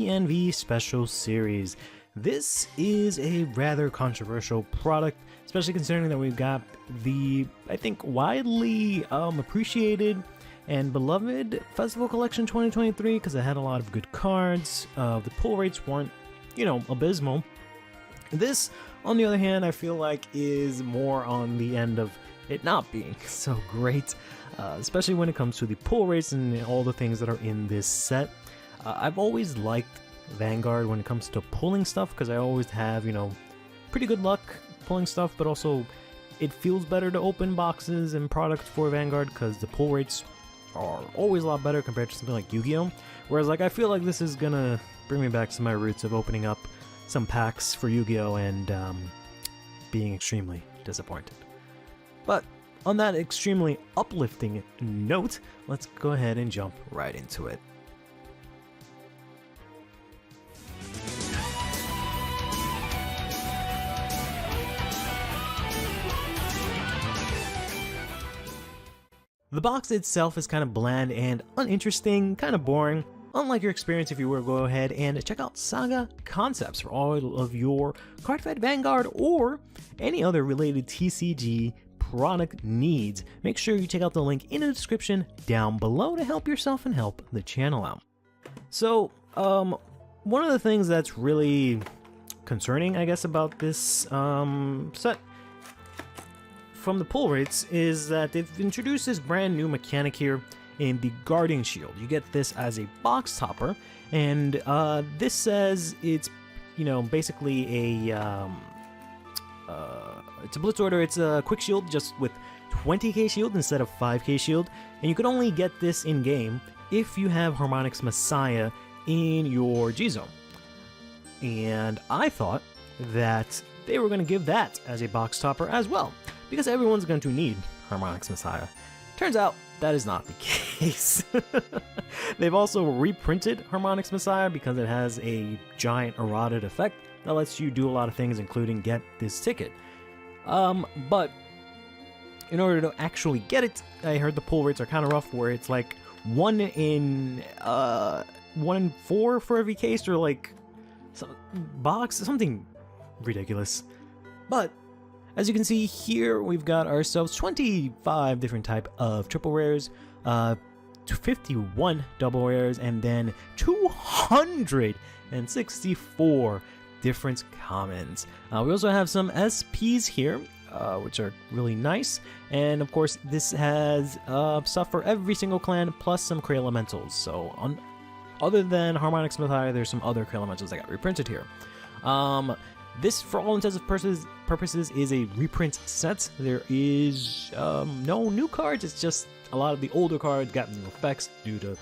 ENV Special Series. This is a rather controversial product, especially considering that we've got the, I think, widely appreciated and beloved Festival Collection 2023 because it had a lot of good cards. The pull rates weren't, abysmal. This, on the other hand, I feel like is more on the end of it not being so great, especially when it comes to the pull rates and all the things that are in this set. I've always liked Vanguard when it comes to pulling stuff because I always have, pretty good luck pulling stuff, but also it feels better to open boxes and products for Vanguard because the pull rates are always a lot better compared to something like Yu-Gi-Oh! Whereas, I feel like this is gonna bring me back to my roots of opening up some packs for Yu-Gi-Oh! And being extremely disappointed. But on that extremely uplifting note, let's go ahead and jump right into it. The box itself is kind of bland and uninteresting, kind of boring. Unlike your experience if you were to go ahead and check out Saga Concepts for all of your CurlyHairedVanguard or any other related TCG product needs. Make sure you check out the link in the description down below to help yourself and help the channel out. So, one of the things that's really concerning, I guess, about this set from the pull rates is that they've introduced this brand new mechanic here in the Guardian Shield. You get this as a box topper, and this says it's, basically a it's a blitz order. It's a quick shield just with 20k shield instead of 5k shield, and you can only get this in game if you have Harmonix Messiah in your G zone. And I thought that they were going to give that as a box topper as well, because everyone's going to need Harmonix Messiah. Turns out that is not the case. They've also reprinted Harmonix Messiah because it has a giant eroded effect that lets you do a lot of things, including get this ticket. But in order to actually get it, I heard the pull rates are kind of rough, where it's like 1 in 4 for every case, or like something ridiculous. But as you can see here, we've got ourselves 25 different type of triple rares, 51 double rares, and then 264 different commons. We also have some SPs here, which are really nice, and of course this has stuff for every single clan plus some Cray Elementals. So other than Harmonix Messiah, there's some other Cray Elementals that got reprinted here. This, for all intents and purposes, is a reprint set. There is no new cards. It's just a lot of the older cards got new effects due to,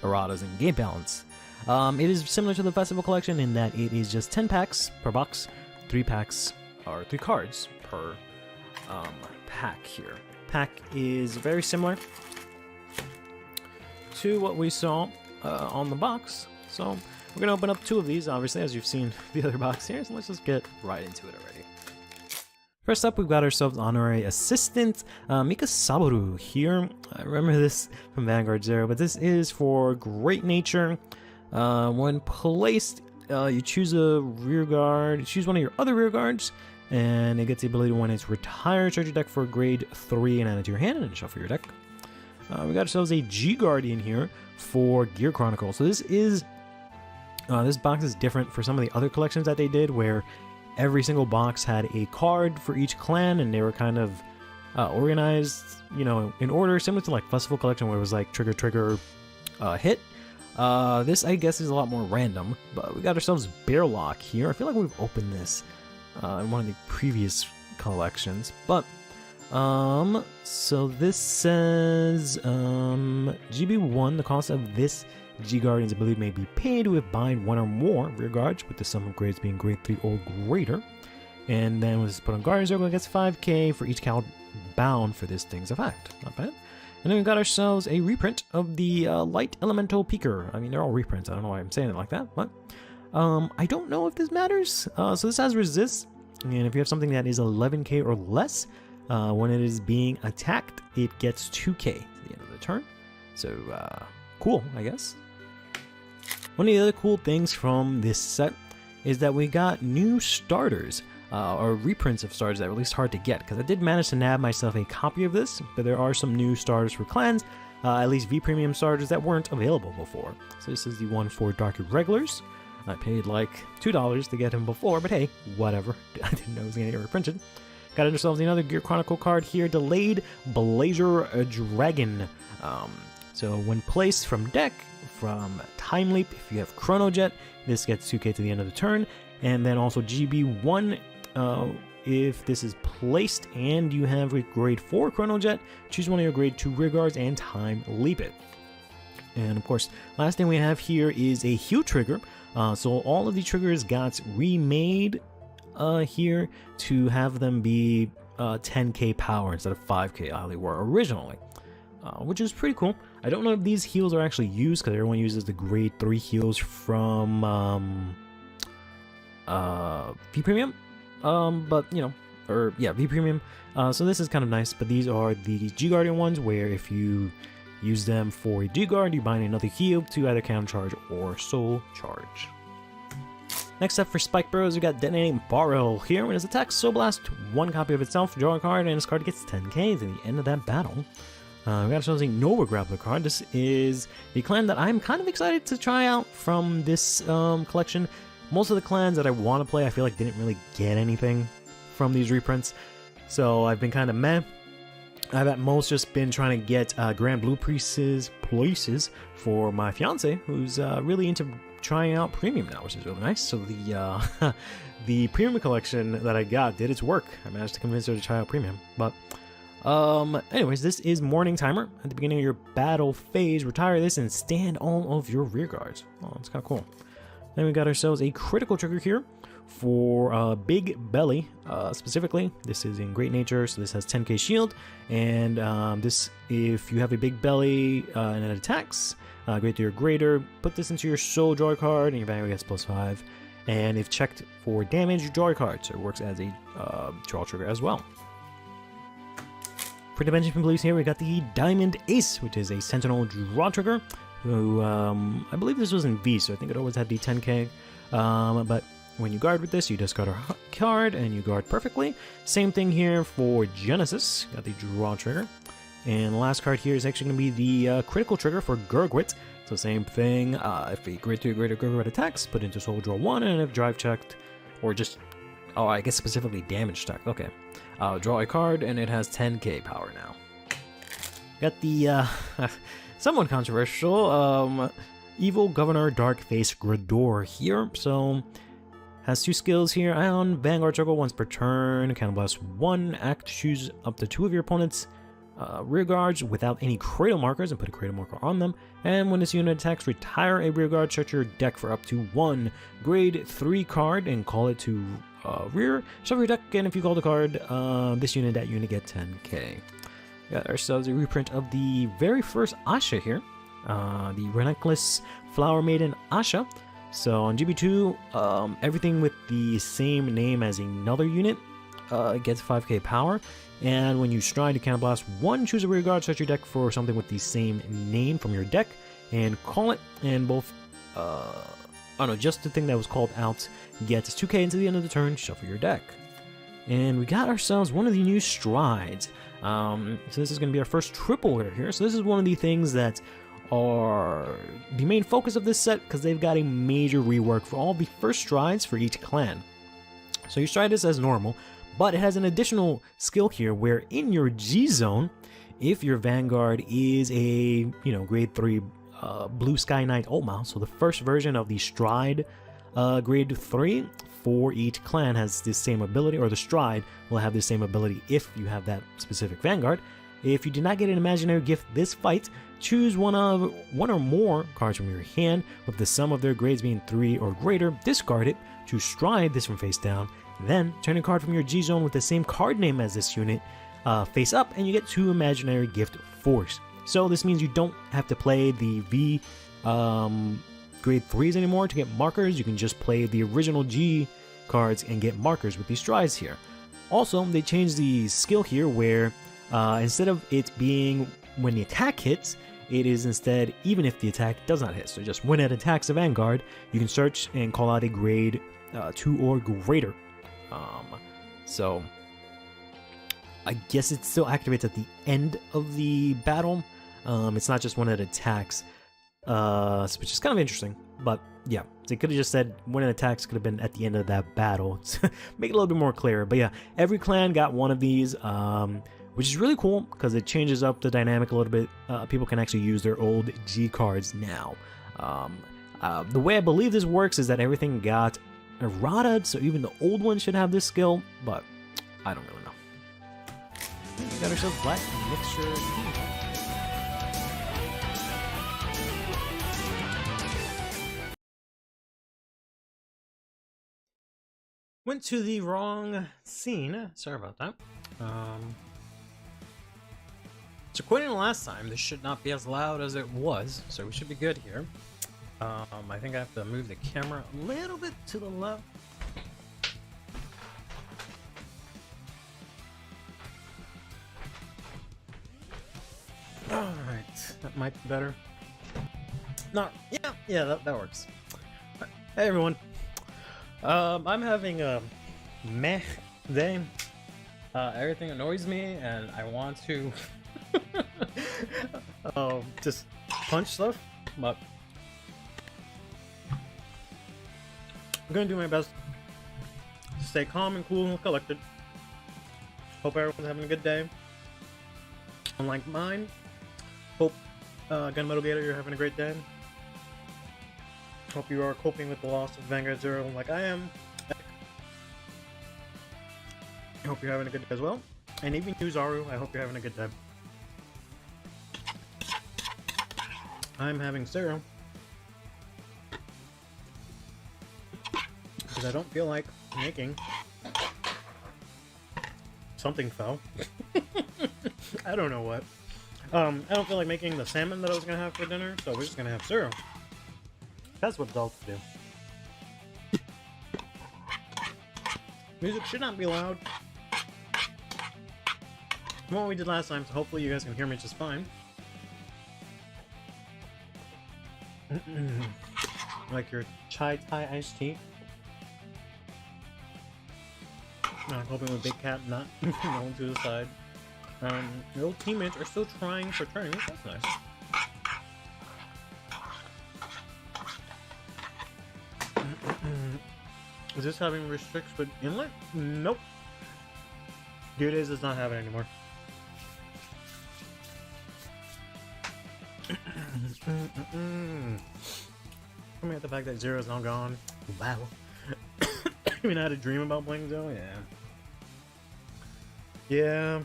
erratas and game balance. It is similar to the Festival Collection in that it is just 10 packs per box, 3 packs, or 3 cards per pack here. Pack is very similar to what we saw on the box. So we're going to open up 2 of these, obviously, as you've seen the other box here, so let's just get right into it already. First up, we've got ourselves Honorary Assistant Mika Saboru here. I remember this from Vanguard Zero, but this is for Great Nature. When placed, you choose a rear guard, choose one of your other rear guards, and it gets the ability to, when it's retired, charge your deck for grade 3 and add it to your hand, and then shuffle your deck. We got ourselves a G Guardian here for Gear Chronicle. So this is this box is different for some of the other collections that they did, where every single box had a card for each clan, and they were kind of organized, in order, similar to like Festival Collection, where it was like trigger, hit. This, I guess, is a lot more random, but we got ourselves Bearlock here. I feel like we've opened this in one of the previous collections, but so this says GB1, the cost of this G Guardian's ability may be paid with bind 1 or more rear guards, with the sum of grades being grade 3 or greater. And then we'll just put on Guardian Circle, it gets 5k for each count bound for this thing's effect. Not bad. And then we got ourselves a reprint of the Light Elemental Peaker. I mean, they're all reprints. I don't know why I'm saying it like that, but I don't know if this matters. So this has resist, and if you have something that is 11k or less, when it is being attacked, it gets 2k to the end of the turn. So cool, I guess. One of the other cool things from this set is that we got new starters, or reprints of starters that were at least hard to get, because I did manage to nab myself a copy of this, but there are some new starters for clans, at least V Premium starters that weren't available before. So this is the one for Dark Regulars. I paid like $2 to get him before, but hey, whatever. I didn't know it was going to get reprinted. Got ourselves another Gear Chronicle card here, Delayed Blazer Dragon. So when placed from deck, from Time Leap, if you have Chrono Jet, this gets 2k to the end of the turn. And then also GB1, if this is placed and you have a grade 4 Chrono Jet, choose one of your grade 2 rear guards and Time Leap it. And of course, last thing we have here is a Hue trigger. So all of the triggers got remade here to have them be 10k power instead of 5k how they were originally, which is pretty cool. I don't know if these heals are actually used because everyone uses the grade 3 heals from V Premium, but you know, or yeah, V Premium. So this is kind of nice, but these are the G Guardian ones where if you use them for a G Guard, you bind another heal to either counter charge or soul charge. Next up for Spike Bros, we got Detonating Barrel here. When it attacks Soul Blast, one copy of itself, draw a card, and this card gets 10k to the end of that battle. We got ourselves a Nova Grappler card. This is the clan that I'm kind of excited to try out from this collection. Most of the clans that I want to play, I feel like didn't really get anything from these reprints, so I've been kind of meh. I've at most just been trying to get Grand Blue places for my fiance, who's really into trying out Premium now, which is really nice. So the the Premium collection that I got did its work. I managed to convince her to try out Premium. But anyways, this is Morning Timer. At the beginning of your battle phase, retire this and stand all of your rear guards. Oh, that's kind of cool. Then we got ourselves a critical trigger here for Big Belly, specifically. This is in Great Nature, so this has 10k shield, and this, if you have a Big Belly and it attacks, grade 3 or greater, put this into your soul, draw a card, and your Vanguard gets +5. And if checked for damage, you draw a card, so it works as a draw trigger as well. For Dimension Blues here, we got the Diamond Ace, which is a Sentinel draw trigger, who I believe this was in V, so I think it always had the 10k, but when you guard with this, you discard a card and you guard perfectly. Same thing here for Genesis, got the draw trigger. And the last card here is actually going to be the critical trigger for Gurgwit. So same thing, if a grade 3 or greater Gurgwit attacks, put into soul, draw 1, and if drive checked, or just, oh, I guess specifically damage checked, okay. Draw a card, and it has 10k power now. Got the, somewhat controversial, Evil Governor Darkface Grador here. So has 2 skills here. Ion Vanguard circle once per turn. Counterblast 1. Act to choose up to 2 of your opponent's rear guards without any cradle markers and put a cradle marker on them. And when this unit attacks, retire a rear guard. Check your deck for up to 1 grade 3 card and call it to rear. Shuffle your deck, and if you call the card, this unit, that unit get 10k. Got ourselves a reprint of the very first Asha here. The Relentless Flower Maiden Asha. So on GB2, everything with the same name as another unit gets 5k power. And when you stride to counterblast 1, choose a rear guard, search your deck for something with the same name from your deck, and call it. And both, oh no, just the thing that was called out gets 2k into the end of the turn, shuffle your deck. And we got ourselves one of the new strides. So this is going to be our first triple rare here. So this is one of the things that are the main focus of this set, because they've got a major rework for all the first strides for each clan. So you stride this as normal, but it has an additional skill here where in your G zone, if your Vanguard is a, grade 3 Blue Sky Knight Ulma, so the first version of the stride grade 3 for each clan has this same ability, or the stride will have the same ability if you have that specific Vanguard. If you did not get an imaginary gift this fight, choose one or more cards from your hand with the sum of their grades being 3 or greater, discard it, choose stride this from face down, then turn a card from your G zone with the same card name as this unit face up, and you get 2 imaginary gift force. So this means you don't have to play the V grade 3s anymore to get markers. You can just play the original G cards and get markers with these strides here. Also, they changed the skill here where instead of it being when the attack hits, it is instead even if the attack does not hit. So just when it attacks a Vanguard, you can search and call out a grade 2 or greater. So I guess it still activates at the end of the battle. It's not just when it attacks, which is kind of interesting. But yeah, they could have just said when it attacks could have been at the end of that battle to make it a little bit more clear. But yeah, every clan got one of these, which is really cool because it changes up the dynamic a little bit. People can actually use their old G cards now. The way I believe this works is that everything got errata, so even the old one should have this skill, but I don't really know. We got ourselves black mixture. Went to the wrong scene. Sorry about that. So according to last time, this should not be as loud as it was, so we should be good here. I think I have to move the camera a little bit to the left. Alright, that might be better. No, yeah, that works. Hey everyone. I'm having a meh day. Everything annoys me and I want to just punch stuff, but I'm gonna do my best to stay calm and cool and collected. Hope everyone's having a good day. Unlike mine, hope Gunmetal Gator, you're having a great day. Hope you are coping with the loss of Vanguard Zero like I am. I hope you're having a good day as well. And even you, Zaru, I hope you're having a good day. I'm having cereal because I don't feel like making something fell. I don't know what. I don't feel like making the salmon that I was gonna have for dinner, so we're just gonna have cereal. That's what adults do. Music should not be loud. What we did last time, so hopefully you guys can hear me just fine. Like your chai Thai iced tea. I'm hoping with Big Cat not going to the side. Your old teammates are still trying for turnies. That's nice. Is this having restricts with inlet? Nope. Dear Days does not have it anymore. Coming at the fact that Zero is now gone. Wow. Even had a dream about playing Zero? Yeah.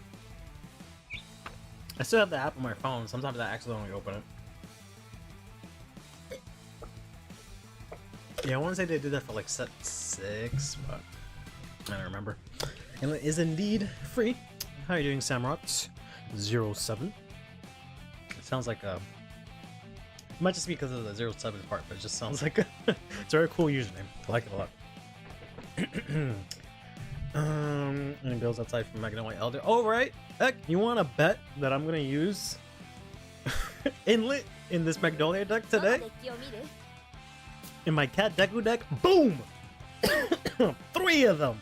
I still have the app on my phone. Sometimes I accidentally open it. Yeah, I want to say they did that for like set 6, but I don't remember. And it is indeed free. How are you doing, Samrot07? It sounds like a... It might just be because of the 07 part, but it just sounds like a... It's a very cool username. I like it a lot. And it goes outside from Magnolia Elder. Oh, right! Heck, you want to bet that I'm going to use Inlet in this Magnolia deck today? In my Cat Deku deck? Boom! 3 of them!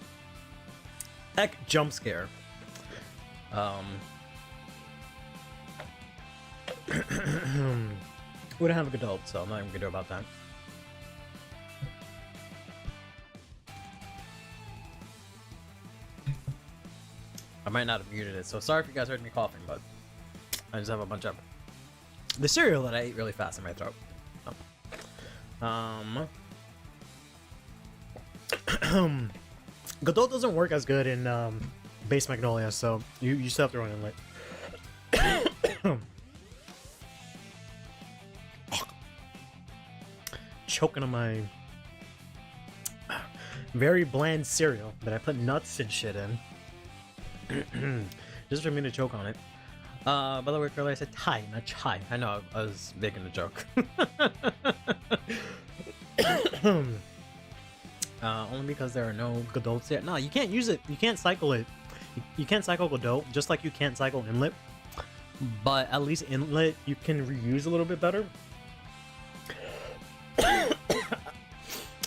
Heck, jump scare. We don't have a Godot, so I'm not even gonna do about that. I might not have muted it, so sorry if you guys heard me coughing, but I just have a bunch of the cereal that I ate really fast in my throat. Godot doesn't work as good in base Magnolia, so you still have to run in late. Choking on my very bland cereal that I put nuts and shit in. Just for me to choke on it. By the way, Curly, I said Thai, not chai. I know, I was making a joke. Only because there are no Godots yet. No, you can't use it. You can't cycle it. You can't cycle Godot, just like you can't cycle Inlet. but at least inlet you can reuse a little bit better.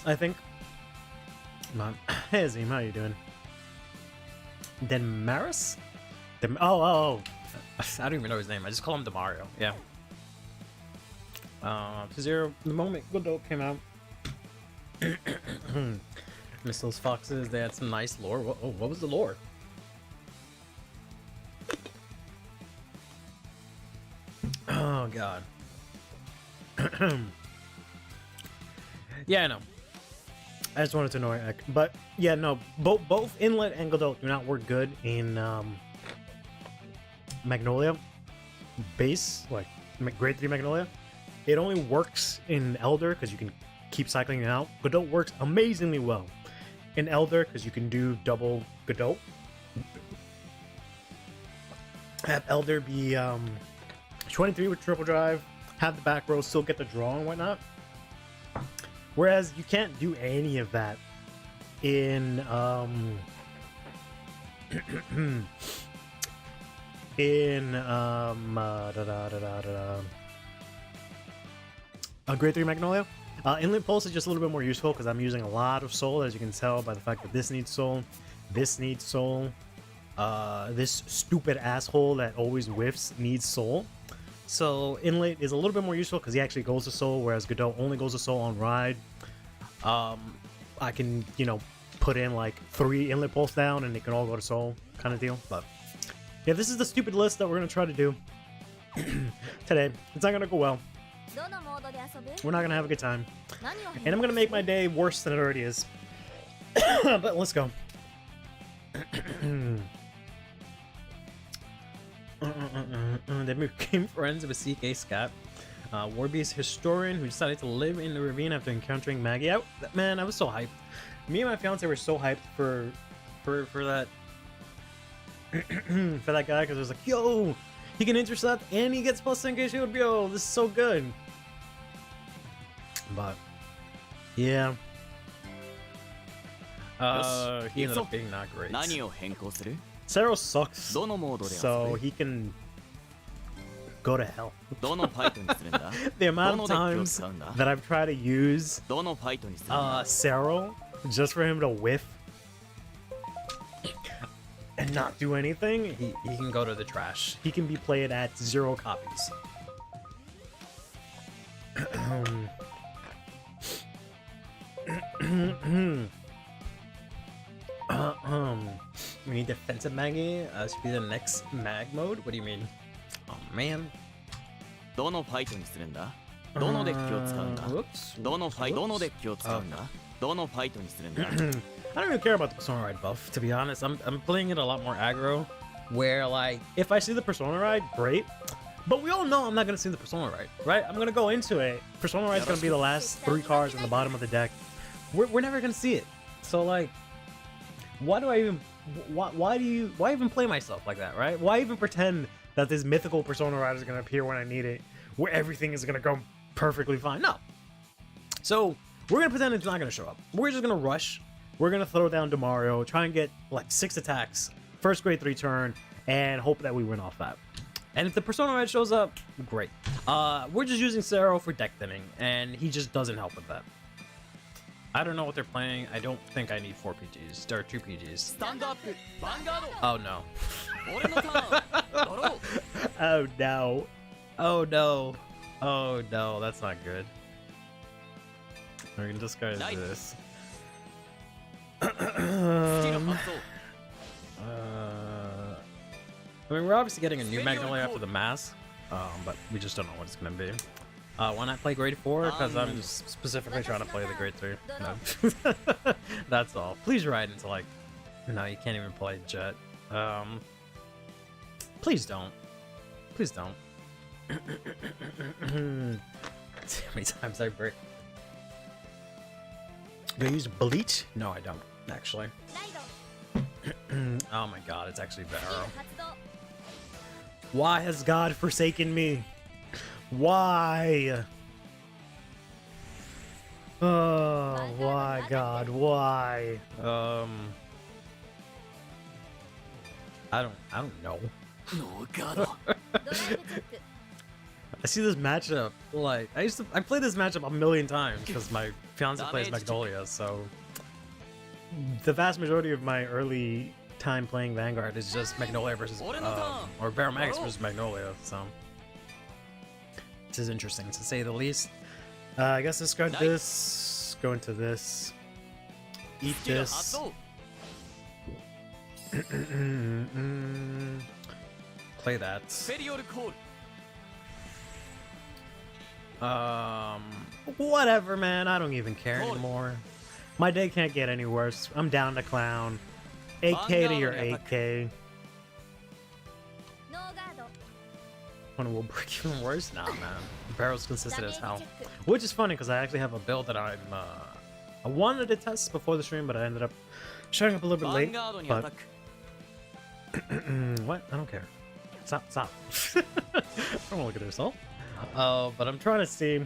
I think. Come on. Hey Azim, how you doing? Demaris? Oh. I don't even know his name. I just call him Demario. Yeah. 0 the moment Godot came out. Miss those foxes. They had some nice lore. What was the lore? Oh god. Yeah, I know. I just wanted to know, but yeah, no. Both Inlet and Godot do not work good in Magnolia base, like grade 3 Magnolia. It only works in Elder because you can keep cycling it out. Godot works amazingly well in Elder because you can do double Godot. Have Elder be 23 with triple drive, have the back row, still get the draw and whatnot. Whereas you can't do any of that in a grade 3 Magnolia. Inlet Pulse is just a little bit more useful because I'm using a lot of soul, as you can tell by the fact that this needs soul, this needs soul, this stupid asshole that always whiffs needs soul. So Inlet is a little bit more useful because he actually goes to soul, whereas Godot only goes to soul on ride. I can, you know, put in like 3 Inlet Pulse down and they can all go to soul kind of deal. But yeah, this is the stupid list that we're going to try to do today. It's not going to go well. We're not going to have a good time. And I'm going to make my day worse than it already is. But let's go. They became friends with CK Scott, Warby's historian who decided to live in the ravine after encountering Maggie. Man, I was so hyped. Me and my fiance were so hyped for that for that guy because it was like, yo, he can intercept and he gets plus 10k shield. Yo, this is so good. But yeah, he ended up being not great. Sero sucks, so he can go to hell. The amount of times that I've tried to use Sero just for him to whiff and not do anything, he can go to the trash. He can be played at 0 copies. We need defensive Maggie. Should be the next mag mode. What do you mean? Oh man. Whoops. I don't even care about the Persona Ride buff, to be honest. I'm playing it a lot more aggro, where like if I see the Persona Ride, great. But we all know I'm not gonna see the Persona Ride, right? I'm gonna go into it. Persona Ride's gonna be the last 3 cards in the bottom of the deck. We're never gonna see it. So like, why even play myself like that, right? Why even pretend that this mythical Persona Rider is gonna appear when I need it, where everything is gonna go perfectly fine? No. So we're gonna pretend it's not gonna show up. We're just gonna rush. We're gonna throw down Demario, try and get like 6 attacks, first grade 3 turn, and hope that we win off that. And if the Persona Ride shows up, great. We're just using Sero for deck thinning, and he just doesn't help with that. I don't know what they're playing. I don't think I need 4 PGs. There are 2 PGs. Stand up, Vanguard. Oh no. Oh no. Oh no. Oh no, that's not good. We're gonna discard this. I mean, we're obviously getting a new Magnolia after the mass, but we just don't know what it's gonna be. Why not play grade 4? Because I'm just specifically trying to play the grade 3. No. That's all. Please ride into like... No, you can't even play Jet. Please don't. Please don't. See how many times I break. Do I use Bleach? No, I don't, actually. Oh my god, it's actually Barrow. Why has God forsaken me? Why? Oh, why, God? Why? I don't know. I see this matchup, like, I played this matchup a million times because my fiance plays Magnolia, so the vast majority of my early time playing Vanguard is just Magnolia versus, or Baron Magus versus Magnolia, so this is interesting to say the least. I guess discard this, go into this, eat this. Play that. Whatever, man. I don't even care anymore. My day can't get any worse. I'm down to clown. 8k to your 8k. One will break even worse? Nah, man. Barrel's consistent as hell. Which is funny because I actually have a build that I wanted to test before the stream, but I ended up showing up a little bit late. But what? I don't care. Stop. I don't want to look at yourself. But I'm trying to see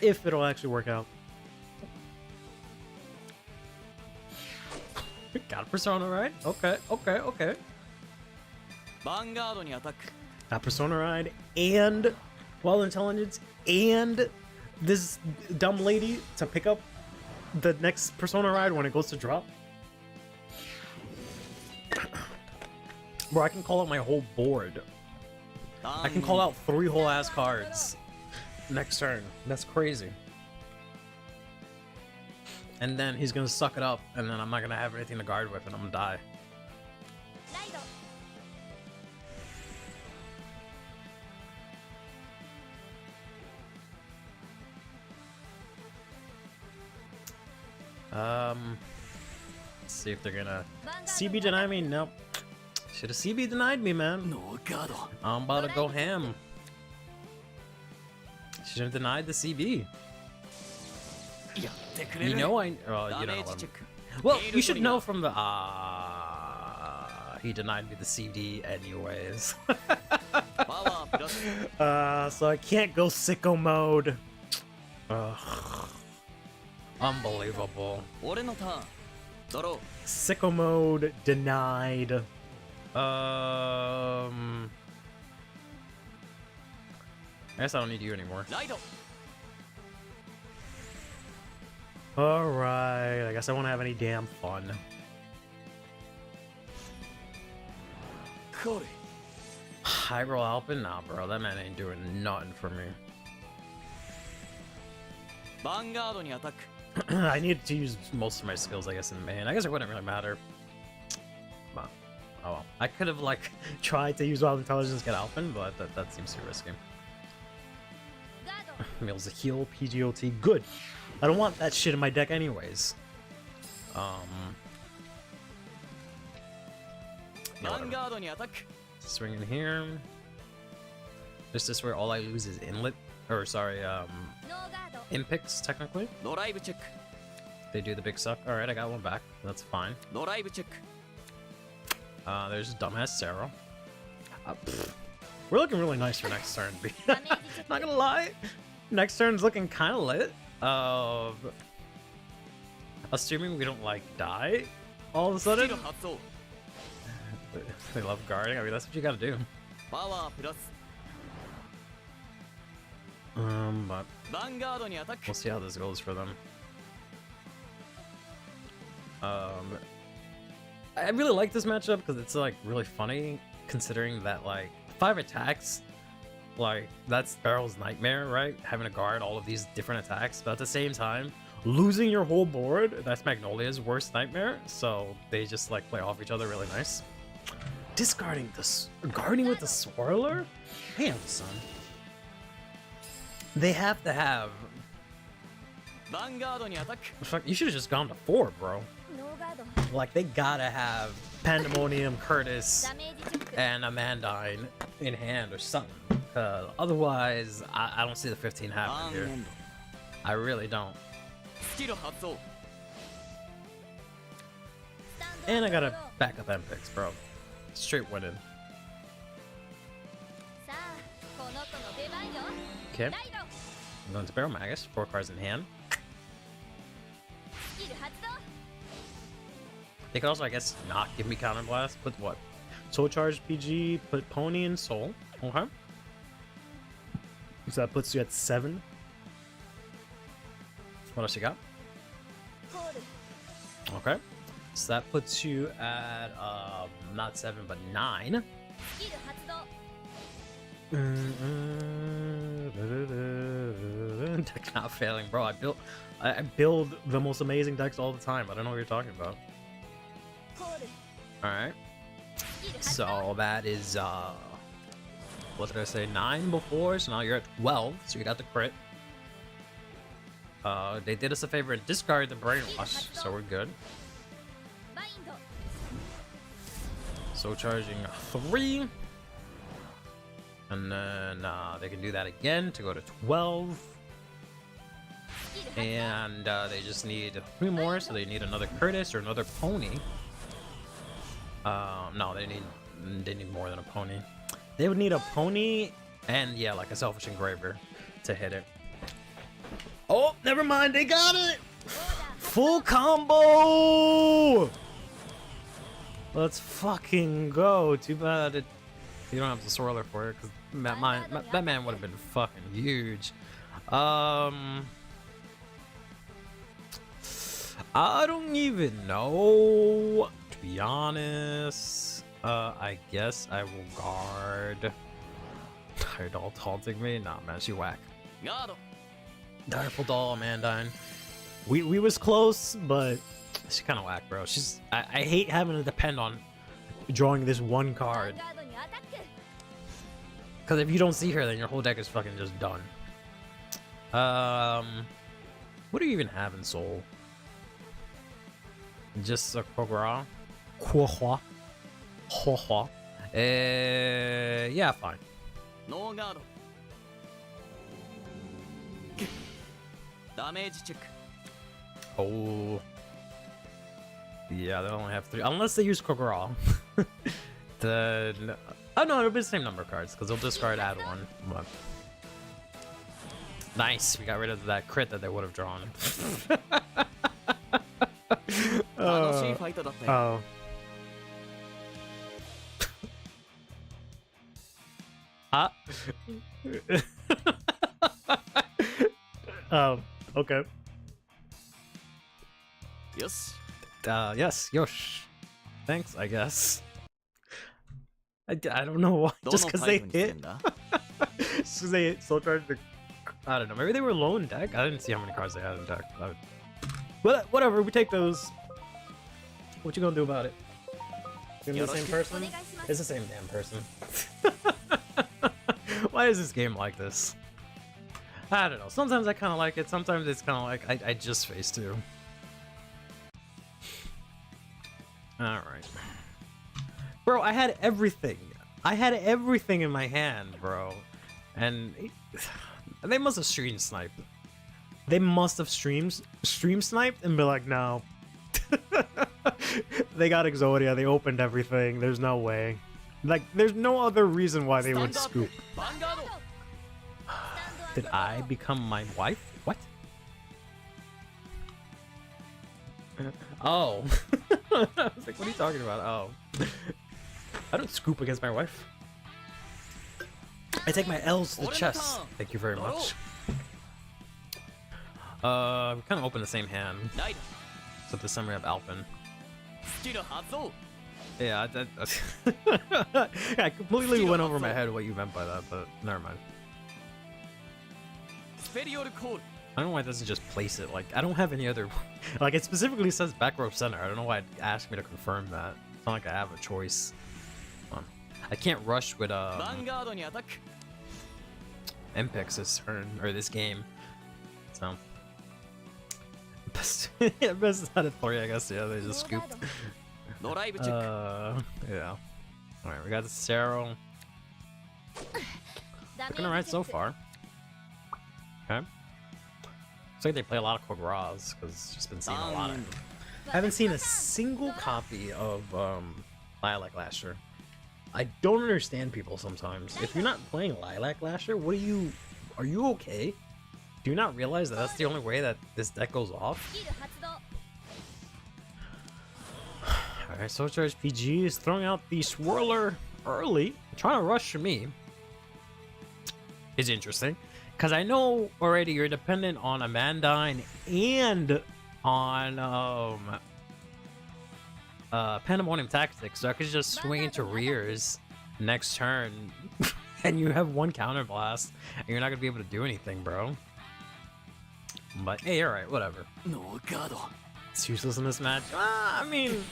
if it'll actually work out. Got a persona, right? Okay. Got persona ride and wild intelligence and this dumb lady to pick up the next persona ride when it goes to drop. Bro, I can call out my whole board. I can call out 3 whole ass cards next turn. That's crazy. And then he's gonna suck it up, and then I'm not gonna have anything to guard with, and I'm gonna die. Let's see if they're gonna CB deny me. Nope. Should have CB denied me, man. I'm about to go ham. Should have denied the CB. You know you don't know him. Well, you should know from the he denied me the CD anyways. So I can't go sicko mode. Ugh. Unbelievable. Sicko mode denied. I guess I don't need you anymore. Alright, I guess I won't have any damn fun. Hyrule Alpin? Nah, bro, that man ain't doing nothing for me. I need to use most of my skills, I guess, in main. I guess it wouldn't really matter. But, oh well. I could have, like, tried to use Wild Intelligence to get Alpin, but that seems too risky. Meals a heal, PGOT, good. I don't want that shit in my deck anyways. Yeah, swing in here. This is where all I lose is inlet. Or sorry, Impix, technically. They do the big suck. Alright, I got one back. That's fine. There's dumbass Sarah. We're looking really nice for next turn. Not gonna lie. Next turn's looking kind of lit. Assuming we don't, like, die all of a sudden. They love guarding. I mean, that's what you gotta do. But we'll see how this goes for them. I really like this matchup because it's, like, really funny considering that, like, 5 attacks, like, that's Barrel's nightmare, right? Having to guard all of these different attacks, but at the same time, losing your whole board, that's Magnolia's worst nightmare, so they just, like, play off each other really nice. Discarding this, guarding with the swirler? Damn, son. They have to have... Fuck, you should have just gone to 4, bro. Like, they gotta have Pandemonium, Curtis, and Amandine in hand or something. Otherwise, I don't see the 15 happening here. I really don't. And I gotta back up MPix, bro. Straight winning. Okay. I'm going to Baron Magus, 4 cards in hand. They could also, I guess, not give me Counter Blast, but what? Soul Charge PG, put Pony and Soul. Okay. So that puts you at 7. What else you got? Okay. So that puts you at not 7 but 9. Deck not failing, bro. I build the most amazing decks all the time. I don't know what you're talking about. Alright. So that is what did I say? 9 before, so now you're at 12, so you got the crit. They did us a favor and discarded the Brainwash, so we're good. So charging 3. And then they can do that again to go to 12. And they just need 3 more, so they need another Curtis or another Pony. No, they need more than a Pony. They would need a Pony and, yeah, like a Selfish Engraver to hit it. Oh, never mind, they got it! Full combo! Let's fucking go. Too bad you don't have the swirler for it, because that man would have been fucking huge. I don't even know, to be honest. I guess I will guard. Tired doll taunting me? Nah, man, she whack. Direful doll, Amandine. We was close, but she kind of whack, bro. I hate having to depend on drawing this one card. Because if you don't see her, then your whole deck is fucking just done. What do you even have in Soul? Just a Kogura? Kuohua? Hohua? Yeah, fine. Oh. Yeah, they only have 3. Unless they use Kogura. Then... Oh no, it'll be the same number of cards, because they'll discard add 1. But... Nice, we got rid of that crit that they would have drawn. Oh. Oh, okay. Yes. Yes, Yosh. Thanks, I guess. I don't know why. Just because they hit. Just because they hit Soul Charge. I don't know. Maybe they were low in deck. I didn't see how many cards they had in deck. But whatever. We take those. What you gonna do about it? Gonna be the same person? It's the same damn person. Why is this game like this? I don't know. Sometimes I kind of like it. Sometimes it's kind of like I just face 2. Alright. Bro, I had everything. I had everything in my hand, bro. And they must have stream sniped. They must have stream sniped and be like, no. They got Exodia, they opened everything, there's no way. Like, there's no other reason why they would scoop. Did I become my wife? What? Oh. I was like, what are you talking about? Oh. I don't scoop against my wife. I take my L's to the chest. Thank you very much. We kind of open the same hand. So this time we have Alpin. Yeah, I completely went over my head what you meant by that, but never mind. I don't know why it doesn't just place it. Like, I don't have any other... Like, it specifically says back row center. I don't know why it asked me to confirm that. It's not like I have a choice. I can't rush with Impex this turn, or this game. So... Best, yeah, best out of 3, I guess. Yeah, they just scooped. Yeah. Alright, we got the Cero. Looking alright so far. Okay. Looks like they play a lot of Koguras, because just been seeing a lot of... I haven't seen a single copy of Lilac Lasher. I don't understand people sometimes. If you're not playing Lilac Lasher, what are you... Are you okay? Do you not realize that that's the only way that this deck goes off? Alright, Social PG is throwing out the swirler early. Trying to rush me is interesting. Because I know already you're dependent on Amandine and on Pandemonium Tactics, so I could just swing into rears next turn and you have one counterblast and you're not gonna be able to do anything, bro. But hey, alright, whatever. It's useless in this match. I mean,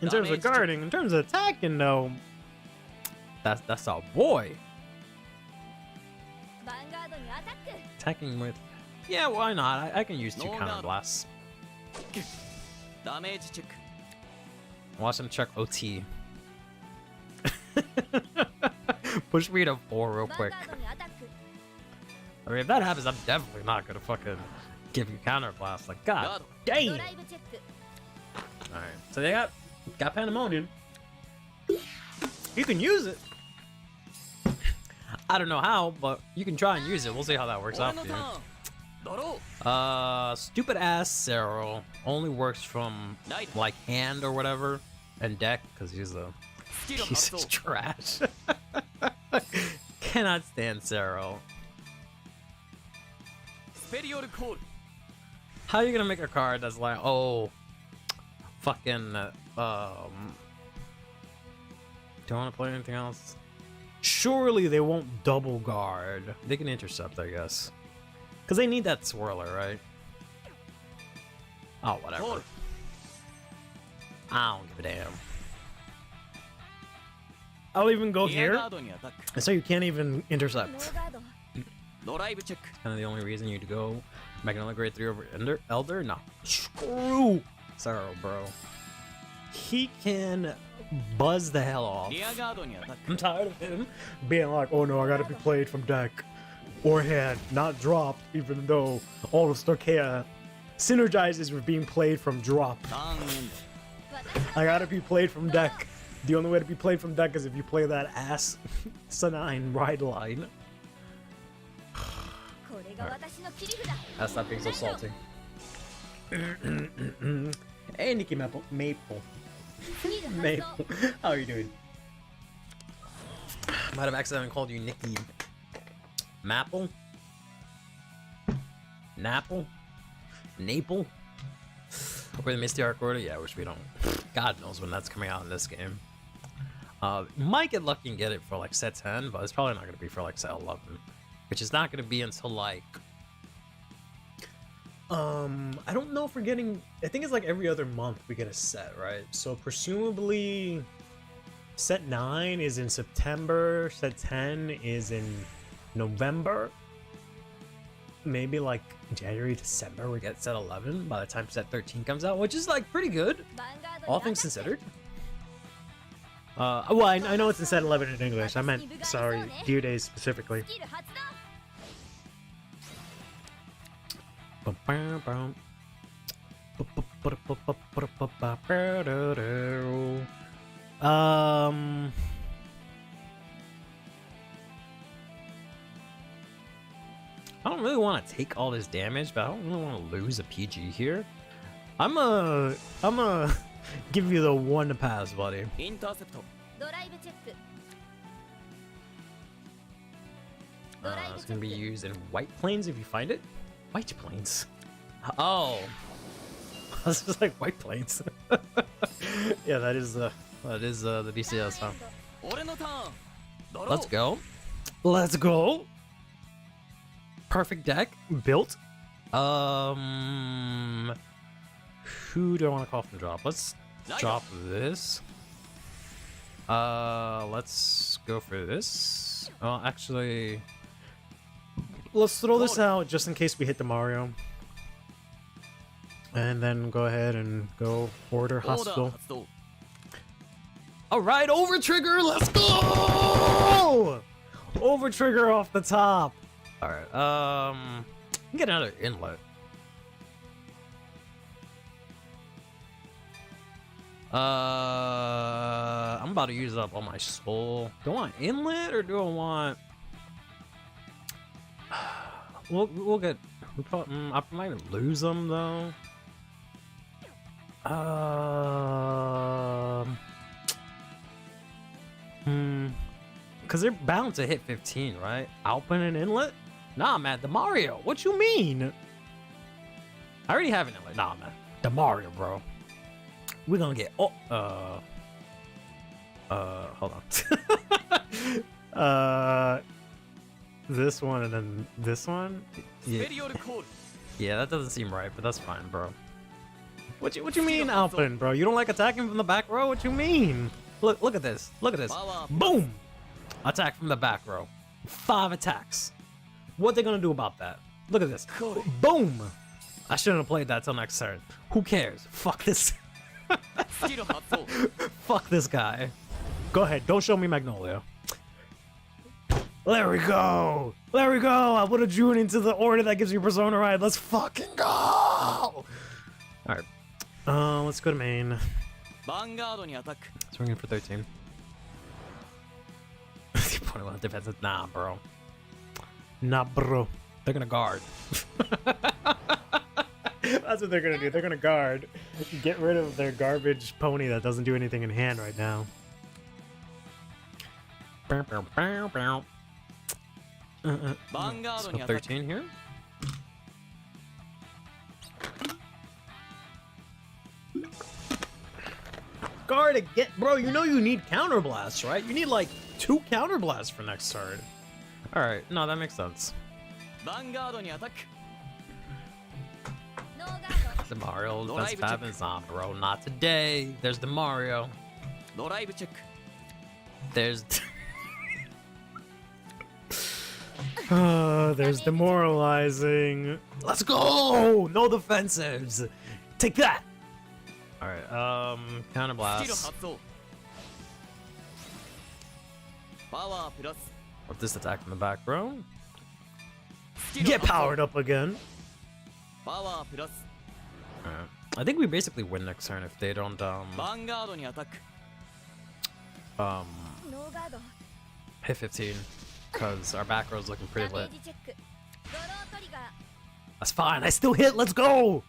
in terms of guarding, in terms of attacking though, that's our boy. Attacking with, yeah, why not? I can use 2 counterblasts. Watch him check OT. Push me to 4 real quick. I mean, if that happens, I'm definitely not gonna fucking give you counterblast. Like, god dang! Alright, so they got Pandemonium. You can use it. I don't know how, but you can try and use it. We'll see how that works out for you. Stupid ass Cero only works from like hand or whatever and deck because he's a piece of trash. Cannot stand Cero. How are you gonna make a card that's like, oh, fucking, do I want to play anything else? Surely they won't double guard. They can intercept, I guess. Because they need that swirler, right? Oh, whatever. I don't give a damn. I'll even go here. So you can't even intercept. It's kind of the only reason you'd go Magnolia grade 3 over Elder? No. Screw Cero, bro. He can buzz the hell off. I'm tired of him being like, oh no, I gotta be played from deck or hand, not dropped, even though all of Starkea synergizes with being played from drop. I gotta be played from deck. The only way to be played from deck is if you play that ass Sanine ride line. Right. That's not being so salty. Hey, Nikki Maple. Maple. How are you doing? Might have accidentally called you Nikki Maple. Napple. Naple. Or the Misty Arc Order? Yeah, which we don't. God knows when that's coming out in this game. Might get lucky and get it for like set 10, but it's probably not going to be for like set 11. Which is not going to be until like... I don't know if we're getting... I think it's like every other month we get a set, right? So presumably set 9 is in September, set 10 is in November. Maybe like January, December we get set 11 by the time set 13 comes out, which is like pretty good, all things considered. Well, I know it's in set 11 in English. I meant, sorry, Dear Days specifically. I don't really want to take all this damage, but I don't really want to lose a PG here. I'm a give you the one to pass, buddy. It's gonna be used in White Plains if you find it. White Plains. Oh, this is like White Plains. Yeah, that is the BCS, huh? Let's go. Let's go. Perfect deck built. Who do I want to call from drop? Let's drop this. Let's go for this. Well, actually, let's throw this out just in case we hit the Mario. And then go ahead and go order Hospital. Alright, over trigger, let's go! Over trigger off the top. Alright, get another inlet. I'm about to use up all my soul. Do I want inlet or do I want... we'll get... I might lose them though. Because they're bound to hit 15, right? Alpine and Inlet? Nah, man, the Mario. What you mean? I already have an Inlet. Nah, man. The Mario, bro. We're gonna get... hold on. This one and then this one? Yeah. Yeah, that doesn't seem right, but that's fine, bro. What you mean, Alpine, bro? You don't like attacking from the back row? What you mean? Look at this. Look at this. Boom! Attack from the back row. 5 attacks. What they gonna do about that? Look at this. Boom! I shouldn't have played that till next turn. Who cares? Fuck this. Fuck this guy. Go ahead. Don't show me Magnolia. There we go. There we go. I would have drew it into the order that gives you Persona Ride. Let's fucking go. All right. Let's go to main. Swinging for 13. The opponent will defensive. Nah, bro. Nah, bro. They're gonna guard. That's what they're gonna do. They're gonna guard. Get rid of their garbage pony that doesn't do anything in hand right now. Let's go 13 here. Guard again, bro. You know you need counterblasts, right? You need like 2 counterblasts for next turn. All right, no, that makes sense. The Mario, that's Fab and Zom, bro. Not today. There's the Mario. There's. There's demoralizing. Let's go! No defensives. Take that. All right. Counterblast. With this attack from the back row. Get powered up again. Alright. I think we basically win next turn if they don't hit 15, because our back row is looking pretty lit. That's fine. I still hit. Let's go.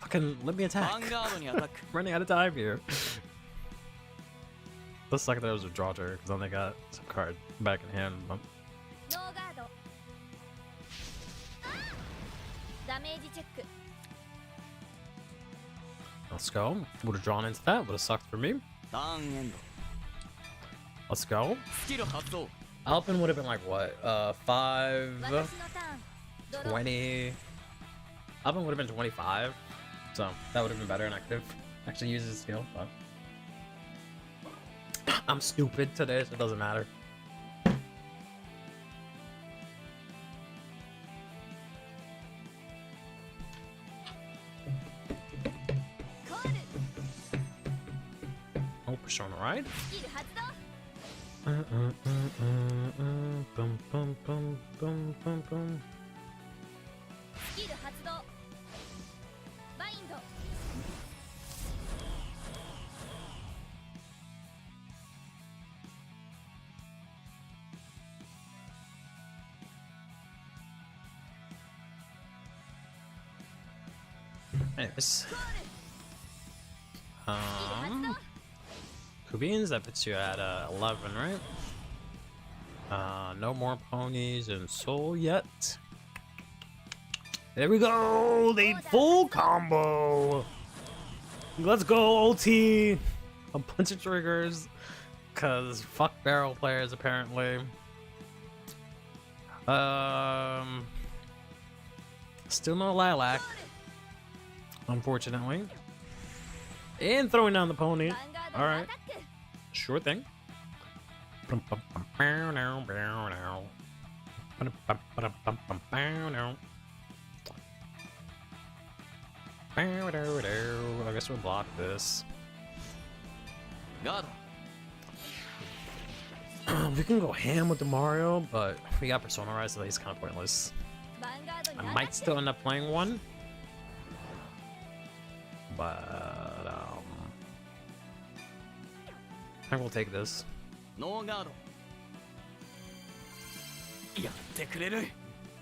Fucking let me attack. Running out of time here. Let's suck that it was a draw turn, because then they got some card back in hand. Let's go. Would have drawn into that. Would have sucked for me. Let's go. Alpine would have been like what? 5, 20. Alpine would have been 25. So that would have been better, and I could have actually used his skill. But I'm stupid today, so it doesn't matter. Oh, Persona Ride. Bum, bum, bum, bum, bum, bum. Anyways, Kubins, that puts you at 11, right? No more ponies in Seoul yet. There we go! They full combo! Let's go, OT! A bunch of triggers, cause fuck barrel players apparently. Still no Lilac, unfortunately. And throwing down the pony. Alright. Sure thing. I guess we'll block this. We can go ham with the Mario, but we got Persona Rise, so he's kind of pointless. I might still end up playing one, but I will take this.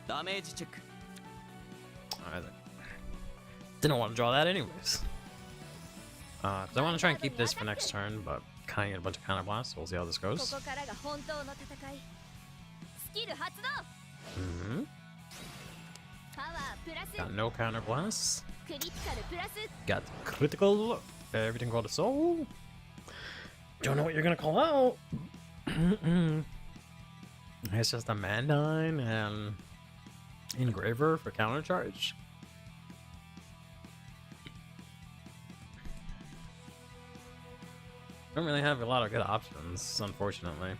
Damage check. Alright. Didn't want to draw that anyways. I want to try and keep this for next turn, but kind of get a bunch of counter blasts, so we'll see how this goes. Got no counter blasts. Got critical. Everything called a soul. Don't know what you're gonna call out. It's just a Mandine and Engraver for counter charge. Don't really have a lot of good options, unfortunately.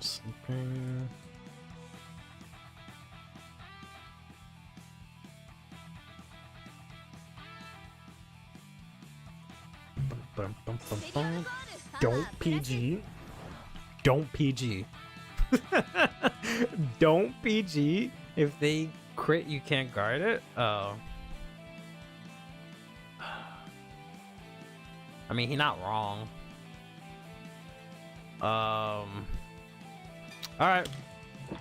Sleeping. Don't PG. Don't PG. Don't PG. If they crit, you can't guard it. Oh. I mean, he's not wrong. Alright.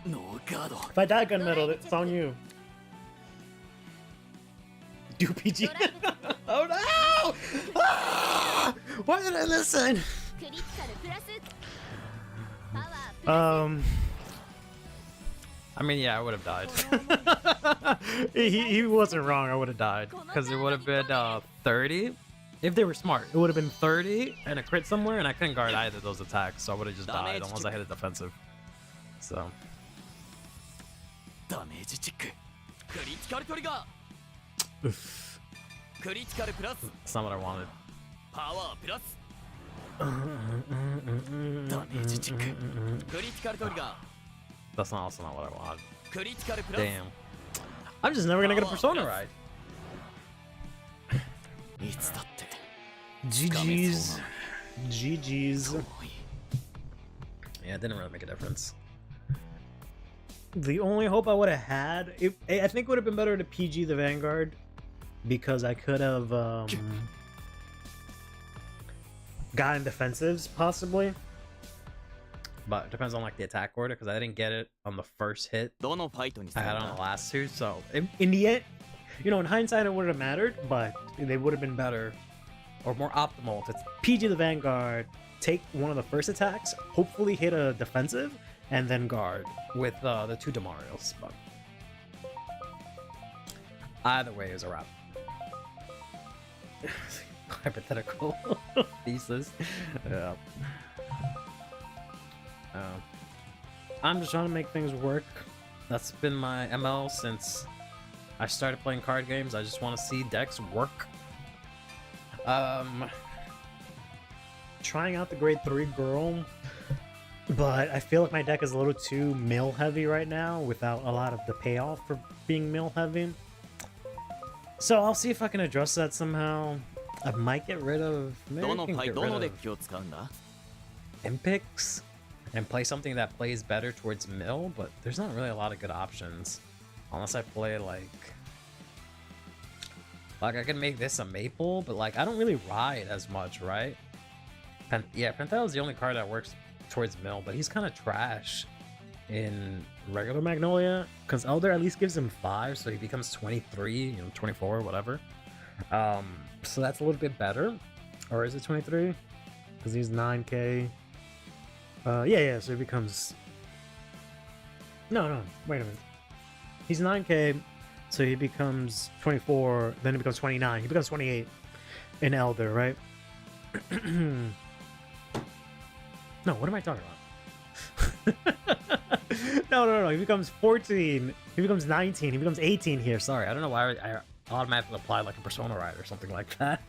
If I die gunmetal, it's on you. Do PG. Oh no! Ah! Why did I listen? I mean, yeah, I would have died. he wasn't wrong. I would have died because it would have been 30. If they were smart, it would have been 30 and a crit somewhere, and I couldn't guard either of those attacks, so I would have just died unless I hit a defensive. So. Oof. That's not what I wanted. That's also not what I wanted. Damn. I'm just never gonna get a Persona ride. GG's. GG's. Yeah, it didn't really make a difference. The only hope I would have had, I think it would have been better to PG the Vanguard, because I could have gotten defensives possibly. But it depends on like the attack order, because I didn't get it on the first hit. I had it on the last two, so in the end, you know, in hindsight it wouldn't have mattered, but they would have been better or more optimal to PG the Vanguard, take one of the first attacks, hopefully hit a defensive, and then guard with the two Demarios. But either way, is a wrap. Hypothetical thesis. Yeah. I'm just trying to make things work. That's been my ML since I started playing card games. I just want to see decks work. Trying out the grade 3 girl, but I feel like my deck is a little too mill heavy right now without a lot of the payoff for being mill heavy. So I'll see if I can address that somehow. I might get rid of, maybe I can get rid of Impics and play something that plays better towards mill, but there's not really a lot of good options unless I play like I can make this a maple, but like I don't really ride as much, right? Yeah, Pentel is the only card that works towards mill, but he's kind of trash in regular Magnolia, because Elder at least gives him 5, so he becomes 23, you know, 24, whatever. So that's a little bit better. Or is it 23? Because he's 9k. Yeah, so he becomes... No, wait a minute. He's 9k, so he becomes 24, then he becomes 29. He becomes 28 in Elder, right? No, what am I talking about? No. He becomes 14. He becomes 19. He becomes 18 here. Sorry, I don't know why I automatically applied like a Persona ride or something like that.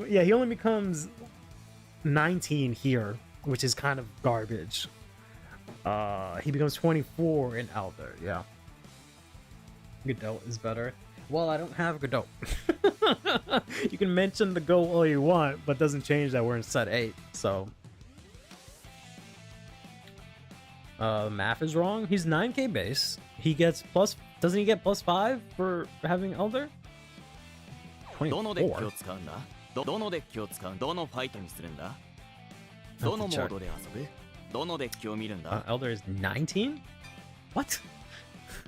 Yeah, he only becomes 19 here, which is kind of garbage. He becomes 24 in Elder. Yeah. Godot is better. Well, I don't have Godot. You can mention the Go all you want, but doesn't change that we're in set 8, so... math is wrong. He's 9k base. He gets plus... Doesn't he get plus 5 for having Elder? どのデッキ 24? を使うんだどのデッキを使うどのファイトにするんだどのモードで遊ぶどのデッキを見るんだ Elder is 19? What?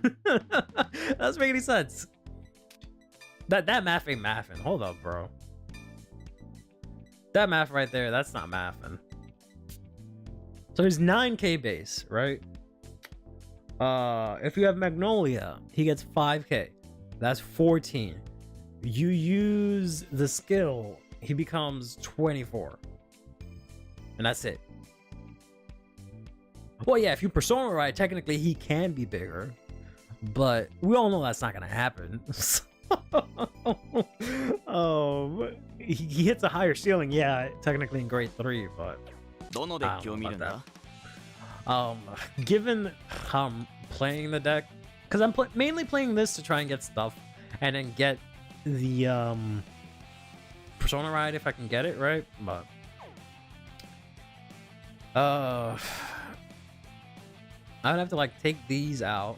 That doesn't make any sense. That math ain't mathing. Hold up, bro. That math right there, that's not mathing. So there's 9k base, right? If you have Magnolia, he gets 5k. That's 14. You use the skill, he becomes 24. And that's it. Well, yeah, if you persona right, technically he can be bigger. But we all know that's not gonna happen. He hits a higher ceiling, yeah, technically in grade 3, but given how I'm playing the deck, because I'm mainly playing this to try and get stuff and then get the persona ride if I can get it, right? But I'd have to like take these out.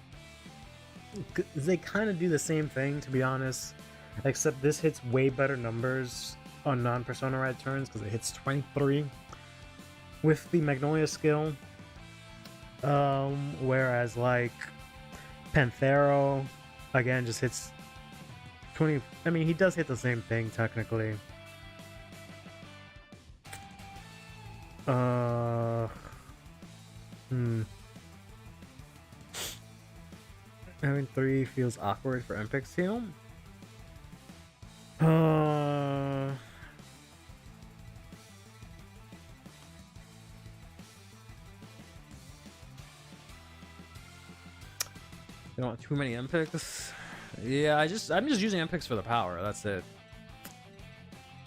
They kind of do the same thing, to be honest, except this hits way better numbers on non-persona ride turns because it hits 23 with the Magnolia skill, whereas like Panthero again just hits 20. I mean, he does hit the same thing technically. Having 3 feels awkward for Empix Teal. You don't want too many Empics. Yeah, I'm just using Empics for the power. That's it.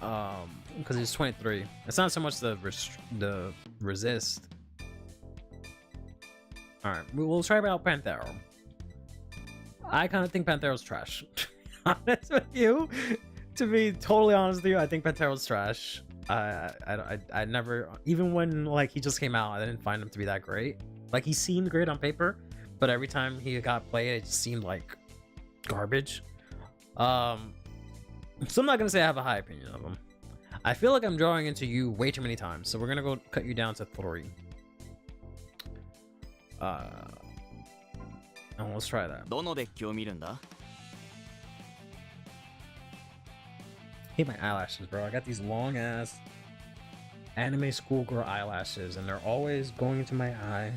Because he's 23. It's not so much the resist. All right, we'll try out Panthero. I kind of think Panthero's trash. Honest with you, to be totally honest with you, I think Panthero's trash. I never, even when like he just came out, I didn't find him to be that great. Like he seemed great on paper, but every time he got played, it just seemed like garbage. So I'm not gonna say I have a high opinion of him. I feel like I'm drawing into you way too many times, so we're gonna go cut you down to 3. And let's try that. Hate my eyelashes, bro. I got these long ass anime schoolgirl eyelashes, and they're always going into my eye.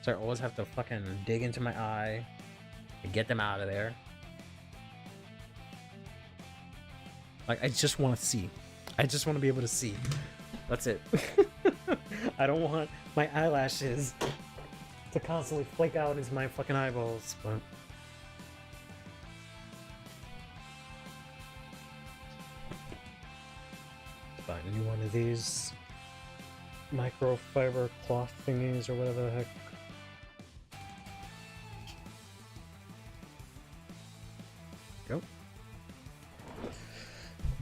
So I always have to fucking dig into my eye and get them out of there. Like, I just want to see. I just want to be able to see. That's it. I don't want my eyelashes to constantly flake out into my fucking eyeballs, but... Buy a new one of these microfiber cloth thingies or whatever the heck. Go.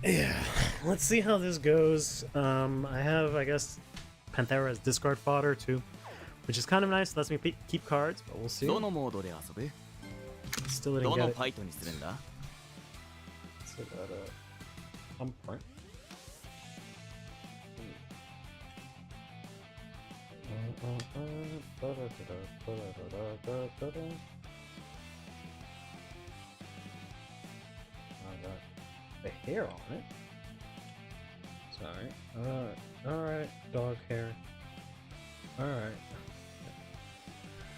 Yeah, let's see how this goes. I have, I guess, Panthera as discard fodder too, which is kind of nice. Lets me keep cards, but we'll see. Still didn't get it. So that, point. The hair on it. Sorry. Alright. Dog hair. Alright.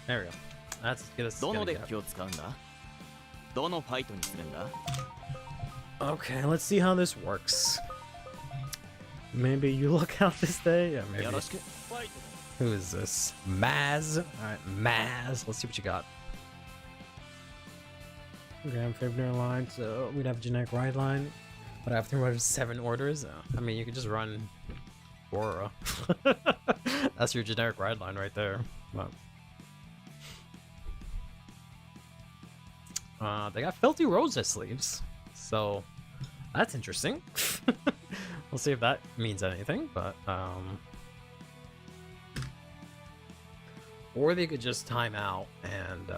There we go. That's get us. Okay, let's see how this works. Maybe you look out this day? Yeah, maybe. Who is this? Maz? Alright, Maz. Let's see what you got. Grand Fibner line, so we'd have generic ride line. But I have to run 7 orders. I mean, you could just run Aura. That's your generic ride line right there. But, they got Filthy Rosa sleeves, so that's interesting. We'll see if that means anything, but or they could just time out and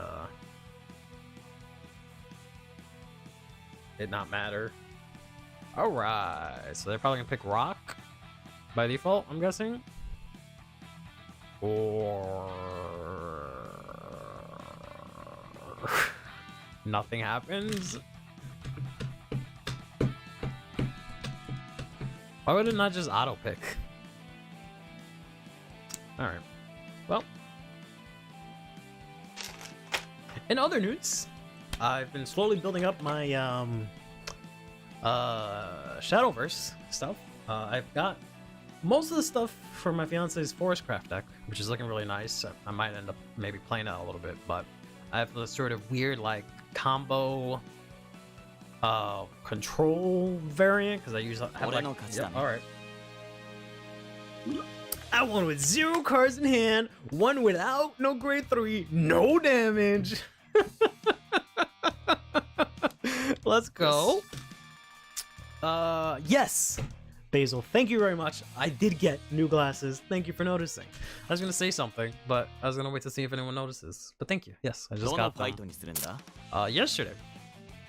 it not matter. Alright, so they're probably gonna pick rock by default, I'm guessing. Or nothing happens. Why would it not just auto pick? Alright. Well. In other news, I've been slowly building up my Shadowverse stuff. I've got most of the stuff for my fiance's Forestcraft deck, which is looking really nice. I might end up maybe playing that a little bit, but I have this sort of weird like combo control variant because I usually have like all right. I one with 0 cards in hand, one without, no grade 3, no damage. Let's go. Yes. Basil, thank you very much. I did get new glasses. Thank you for noticing. I was gonna say something, but I was gonna wait to see if anyone notices. But thank you. Yes, I just got them. Yesterday.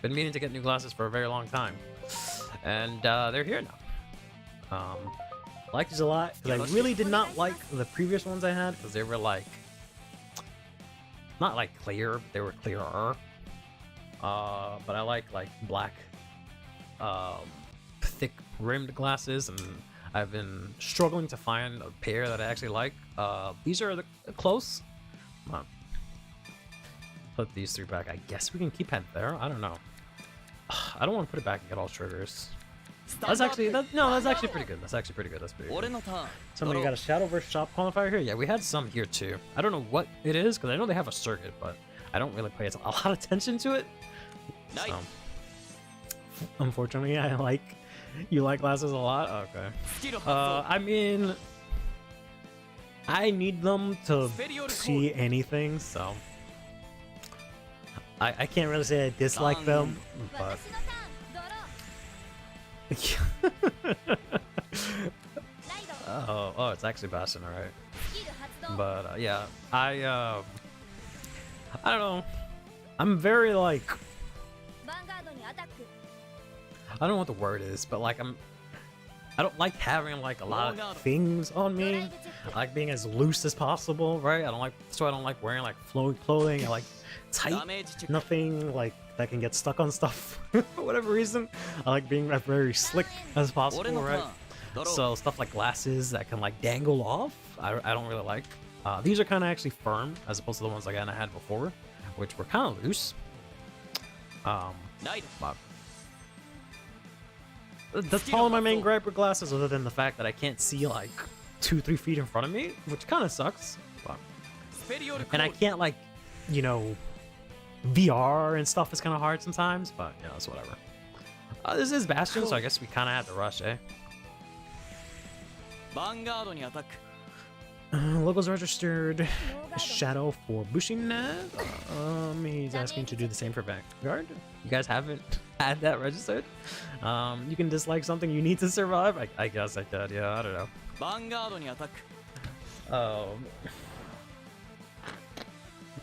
Been meaning to get new glasses for a very long time, and they're here now. Like these a lot because I really did not like the previous ones I had because they were like not like clear, but they were clearer. But I like black, thick rimmed glasses, and I've been struggling to find a pair that I actually like. These are close. Come on. Put these 3 back. I guess we can keep it there. I don't know. I don't want to put it back and get all triggers. That's actually that's actually pretty good. That's actually pretty good. That's pretty good. Somebody got a Shadowverse shop qualifier here. Yeah, we had some here too. I don't know what it is because I know they have a circuit, but I don't really pay a lot of attention to it. So, unfortunately, you like glasses a lot. Okay. I mean, I need them to see anything, so I can't really say I dislike them, but. Oh, it's actually Bastion, alright. But yeah, I don't know. I'm very like, I don't know what the word is, but like I don't like having like a lot of things on me. I like being as loose as possible, right? I don't like wearing like flowy clothing. I like tight, nothing like that can get stuck on stuff for whatever reason. I like being as very slick as possible, right? So stuff like glasses that can like dangle off, I don't really like. These are kind of actually firm as opposed to the ones like I had before, which were kind of loose. That's probably my main gripe with glasses, other than the fact that I can't see like 2-3 feet in front of me, which kind of sucks. But, and I can't like, you know, VR and stuff is kind of hard sometimes, but you know, it's whatever. This is Bastion, so I guess we kind of had to rush, eh? Locals registered Shadow for Bushinet. He's asking to do the same for Vanguard. You guys haven't had that registered? You can dislike something you need to survive? I guess I could, yeah, I don't know.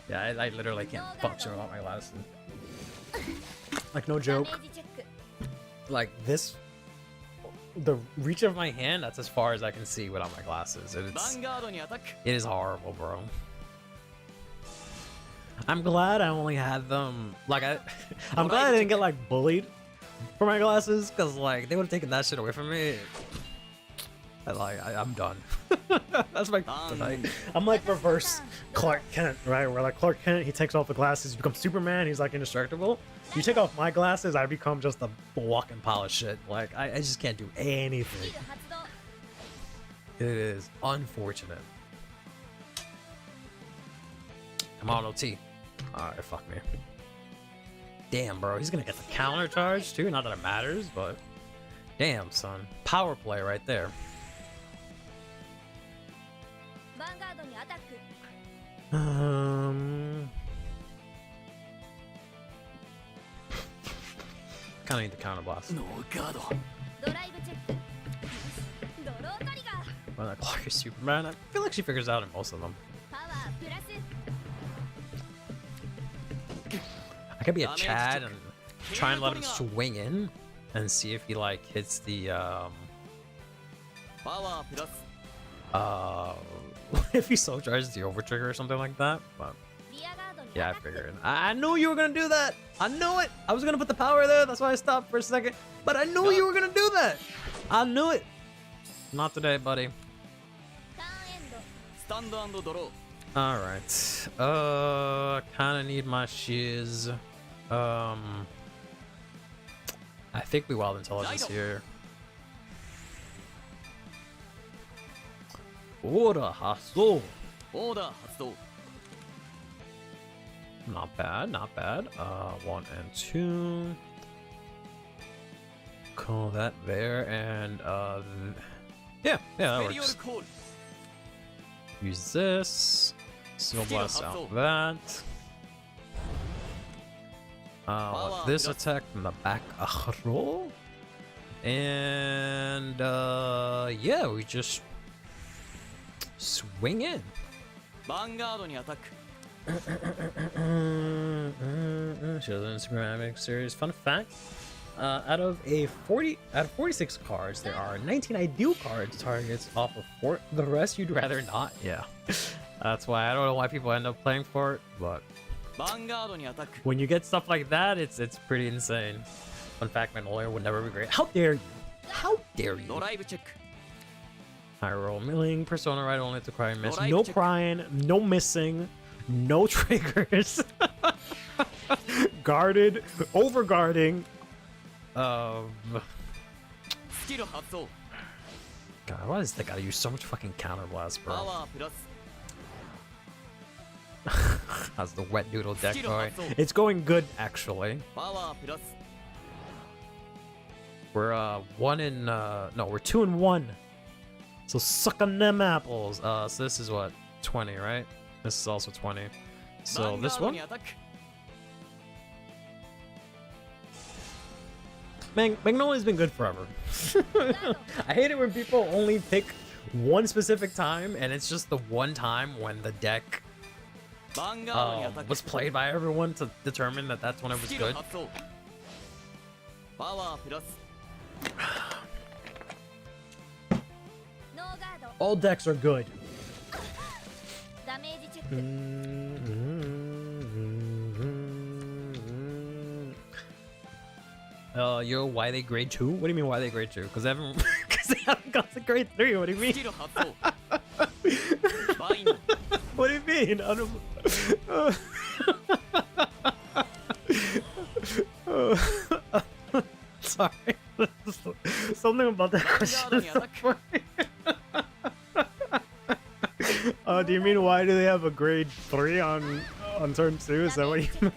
Yeah, I literally can't function without my glasses. Like, no joke. Like, this... The reach of my hand, that's as far as I can see without my glasses. It is horrible, bro. I'm glad I only had them... Like, I'm glad I didn't get, like, bullied for my glasses, because, like, they would have taken that shit away from me. I'm done. That's my kryptonite. I'm like reverse Clark Kent, right? Where like Clark Kent, he takes off the glasses, he becomes Superman, he's like indestructible. You take off my glasses, I become just a walking pile of shit. Like I just can't do anything. It is unfortunate. Come on, OT. Alright, fuck me. Damn, bro, he's gonna get the counter charge too. Not that it matters, but damn, son. Power play right there. Kinda need the counter blast. Well, that Clark is Superman. I feel like she figures out in most of them. I could be a Chad and try and let him swing in. and see if he like hits the パワープラス if he soul charges the over trigger or something like that. But yeah, I figured. I knew you were gonna do that. I knew it. I was gonna put the power there. That's why I stopped for a second. But I knew you were gonna do that. I knew it. Not today, buddy. スタンド&ドロー All right. Kind of need my shiz. I think we wild intelligence here. Order hustle. オーダー発動 Not bad, not bad. 1 and 2. Call that there, and yeah, that ペリオル works. コール Use this. Snow blast out that. Let this attack from the back roll. And yeah, we just swing in. ヴァンガードにアタック Shows an Instagram series. Fun fact: out of 46 cards, there are 19 ideal cards targets off of 4. The rest you'd rather not. Yeah, that's why I don't know why people end up playing for it, but ヴァンガードにアタック when you get stuff like that, it's pretty insane. Fun fact: MAGNOLIA would never be great. How dare you? How dare ド you? ライブチェック High roll milling, persona right only to cry and miss. Alright, No check. crying, no missing, no triggers. Guarded, over guarding. スキル発動 God, why does they gotta use so much fucking counter blast, パ bro? ワープラス How's the wet doodle deck Skill going? hustle. It's going good, actually. パワープラス We're 1 and no, we're 2 and 1. So suck on them apples. So this is what, 20, right? This is also 20. ヴ So ァンガ this ード one, にアタック Magnolia's been good forever. I hate it when people only pick one specific time, and it's just the one time when the deck ヴァンガードにアタック was played by everyone to determine that that's when it ス was キル good. 発動パワープラス All decks are good. ダメージチェック Yo, why they grade 2? What do you mean why they grade 2? Because they haven't got to grade 3. What do you ス mean? キル発動バインド What do you mean? I don't... Sorry. Something about that question. is so funny. Do you mean why do they have a grade 3 on turn 2? Is that what you mean?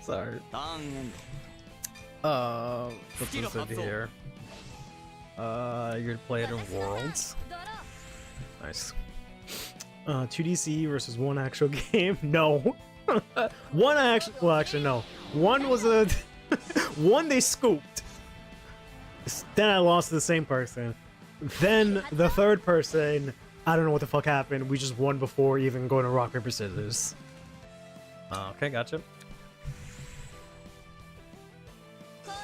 Sorry. ターンエンド What's this in here? You're gonna play it in Worlds. ドロー Nice. 2DC versus 1 actual game? No. 1 actually, well, actually, no. 1 was a 1 they scooped. Then I lost to the same person. Then the third person, I don't know what the fuck happened. We just won before even going to rock, paper, scissors. Okay, gotcha. コール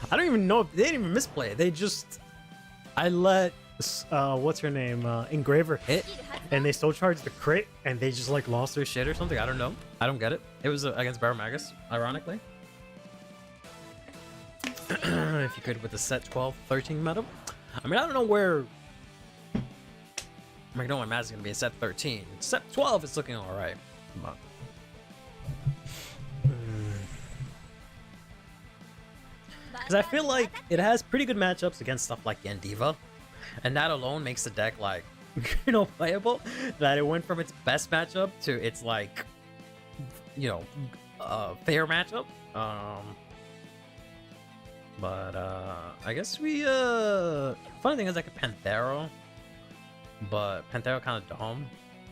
I don't even know if they didn't even misplay it. They just, I let what's her name, Engraver hit, スキル発動 and they still charged the crit, and they just like lost their shit or something. I don't know. I don't get it. It was against Baromagus, ironically. If you could with the set 12-13 meta. I mean, I don't know where. I know my match is gonna be a set 13. Set 12 is looking all right, but. Because I feel like it has pretty good matchups against stuff like Yandiva, and that alone makes the deck like, you know, playable. That it went from its best matchup to its like, you know, fair matchup. But I guess we funny thing is I could Panthero, but Panthero kind of dumb,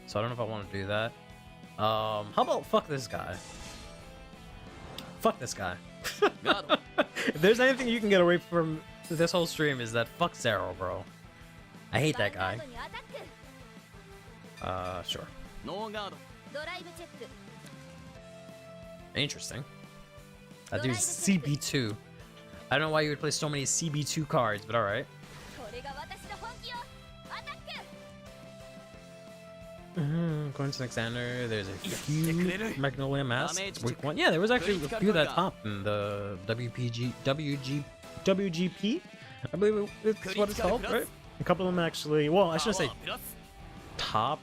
so I don't know if I want to do that. How about fuck this guy? Fuck this guy. ガード If there's anything you can get away from this whole stream is that fuck Zero, bro. I hate ヴ that ァンガー guy. ドにアタック Sure. ノーガードドライブチェック Interesting. That dude's CB2. I don't know why you would play so many CB2 cards, but alright. これが私の本気よアタック According to Alexander, there's a few Magnolia masks. Week 1. Yeah, there was actually a few that topped in the WGP. I believe it's what it's called, right? A couple of them actually. Well, I shouldn't say top,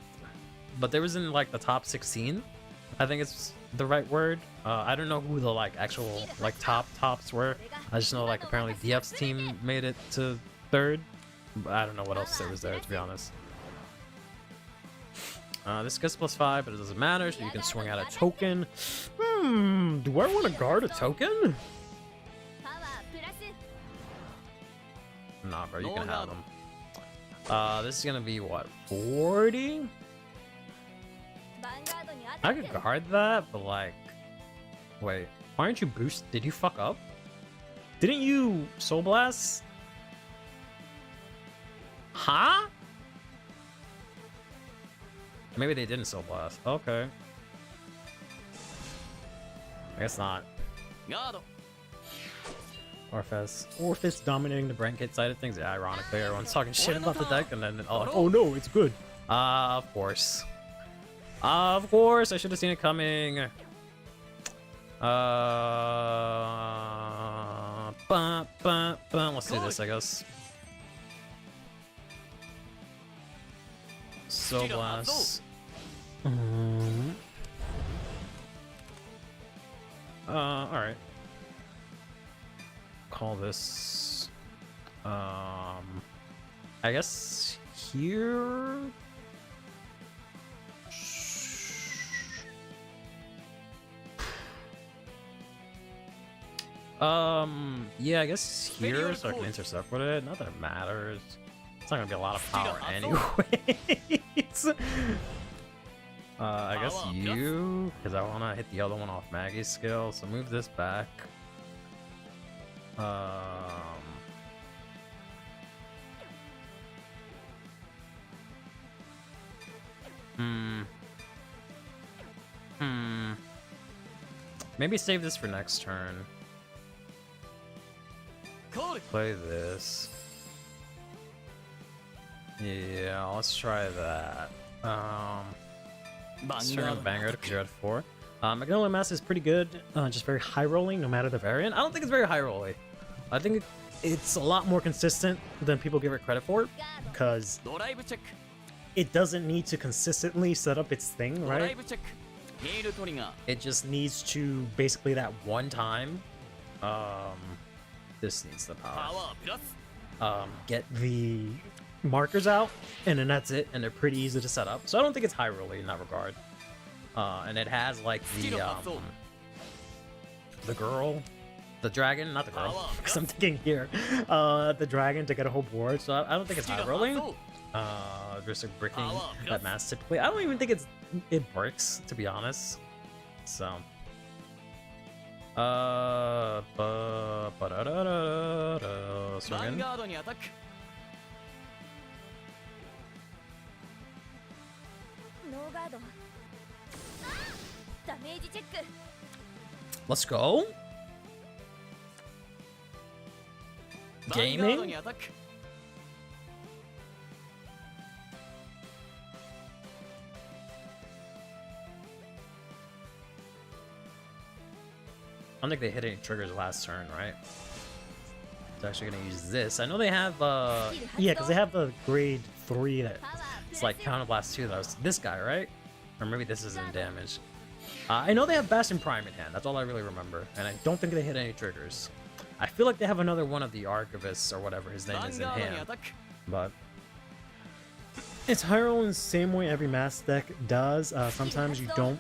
but there was in like the top 16. I think it's the right word. I don't know who the like actual like tops were. I just know like apparently DF's team made it to 3rd. But I don't know what else there was there, to be honest. This gets +5, but it doesn't matter, so you can swing out a token. Do I want to guard a token? パワープラス Nah, bro, you can have them. This is gonna be what, 40? ヴァンガードにアタ I ッ could ク guard that, but like, wait, why aren't you boost? Did you fuck up? Didn't you Soul Blast? Huh? Maybe they didn't Soul Blast. Okay. I guess not. ガード Orphis dominating the Brankit side of things. Yeah, ironically, everyone's talking shit about the deck, and then oh no, it's good. Of course. Of course, I should have seen it coming. Let's do this, I guess. Soul Blast. Alright. Call this I guess here. Yeah, I guess here so I can intercept with it. Not that it matters. It's not gonna be a lot of power anyways. I guess you, because I want to hit the other one off Maggie's skill, so move this back. Maybe save this for next turn. Play this. Yeah, let's try that. Let's turn on Vanguard because you're at 4. Magnolia Mass is pretty good, just very high rolling no matter the variant. I don't think it's very high rolling. I think it's a lot more consistent than people give it credit for, because it doesn't need to consistently set up its thing, right? It just needs to basically that one time. This needs the power. Get the markers out, and then that's it, and they're pretty easy to set up. So I don't think it's high rolling in that regard. And it has like the girl, the dragon, not the girl, because I'm thinking here, the dragon to get a whole board. So I don't think it's high rolling. Just like bricking that mass typically. I don't even think it bricks, to be honest. So. Swing in. ノーガードダメージチェック Let's go. Gaming. I don't think they hit any triggers last turn, right? It's actually gonna use this. I know they have yeah, because they have the grade 3 that it's like Counterblast 2. That was this guy, right? Or maybe this isn't damage. I know they have Bastion Prime in hand. That's all I really remember, and I don't think they hit any triggers. I feel like they have another one of the Archivists or whatever his name is in hand, but it's high roll in the same way every mass deck does. Sometimes you don't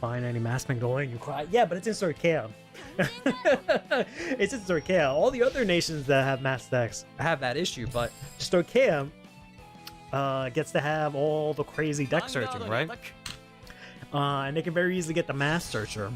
find any mass Magnolia and you cry. Yeah, but it's in Sorkea. It's in Sorkea. All the other nations that have mass decks have that issue, but Sorkea gets to have all the crazy deck searching, right? And they can very easily get the mass searcher,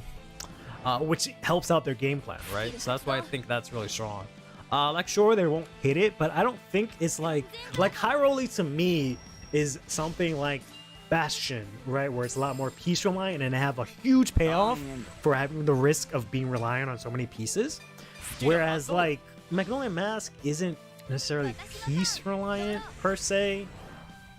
which helps out their game plan, right? So that's why I think that's really strong. Like, sure, they won't hit it, but I don't think it's like high rolling to me is something like Bastion, right, where it's a lot more piece reliant and have a huge payoff for having the risk of being reliant on so many pieces. Whereas like Magnolia Mask isn't necessarily piece reliant per se,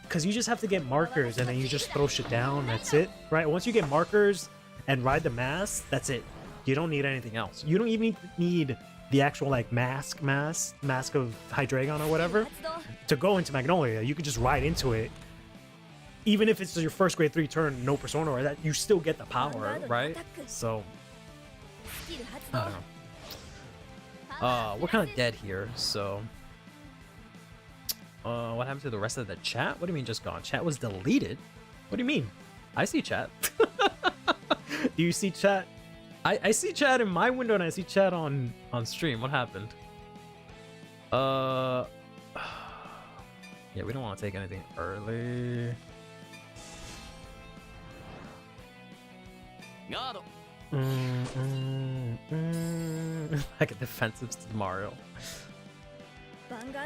because you just have to get markers and then you just throw shit down. That's it, right? Once you get markers and ride the mask, that's it. You don't need anything else. You don't even need the actual like mask of Hydreigon or whatever to go into Magnolia. You can just ride into it. Even if it's your first grade 3 turn, no persona or that, you still get the power, right? So, I don't know. We're kind of dead here, so... what happened to the rest of the chat? What do you mean just gone? Chat was deleted? What do you mean? I see chat. Do you see chat? I see chat in my window and I see chat on stream. What happened? Yeah, we don't want to take anything early. Like a defensive to Mario.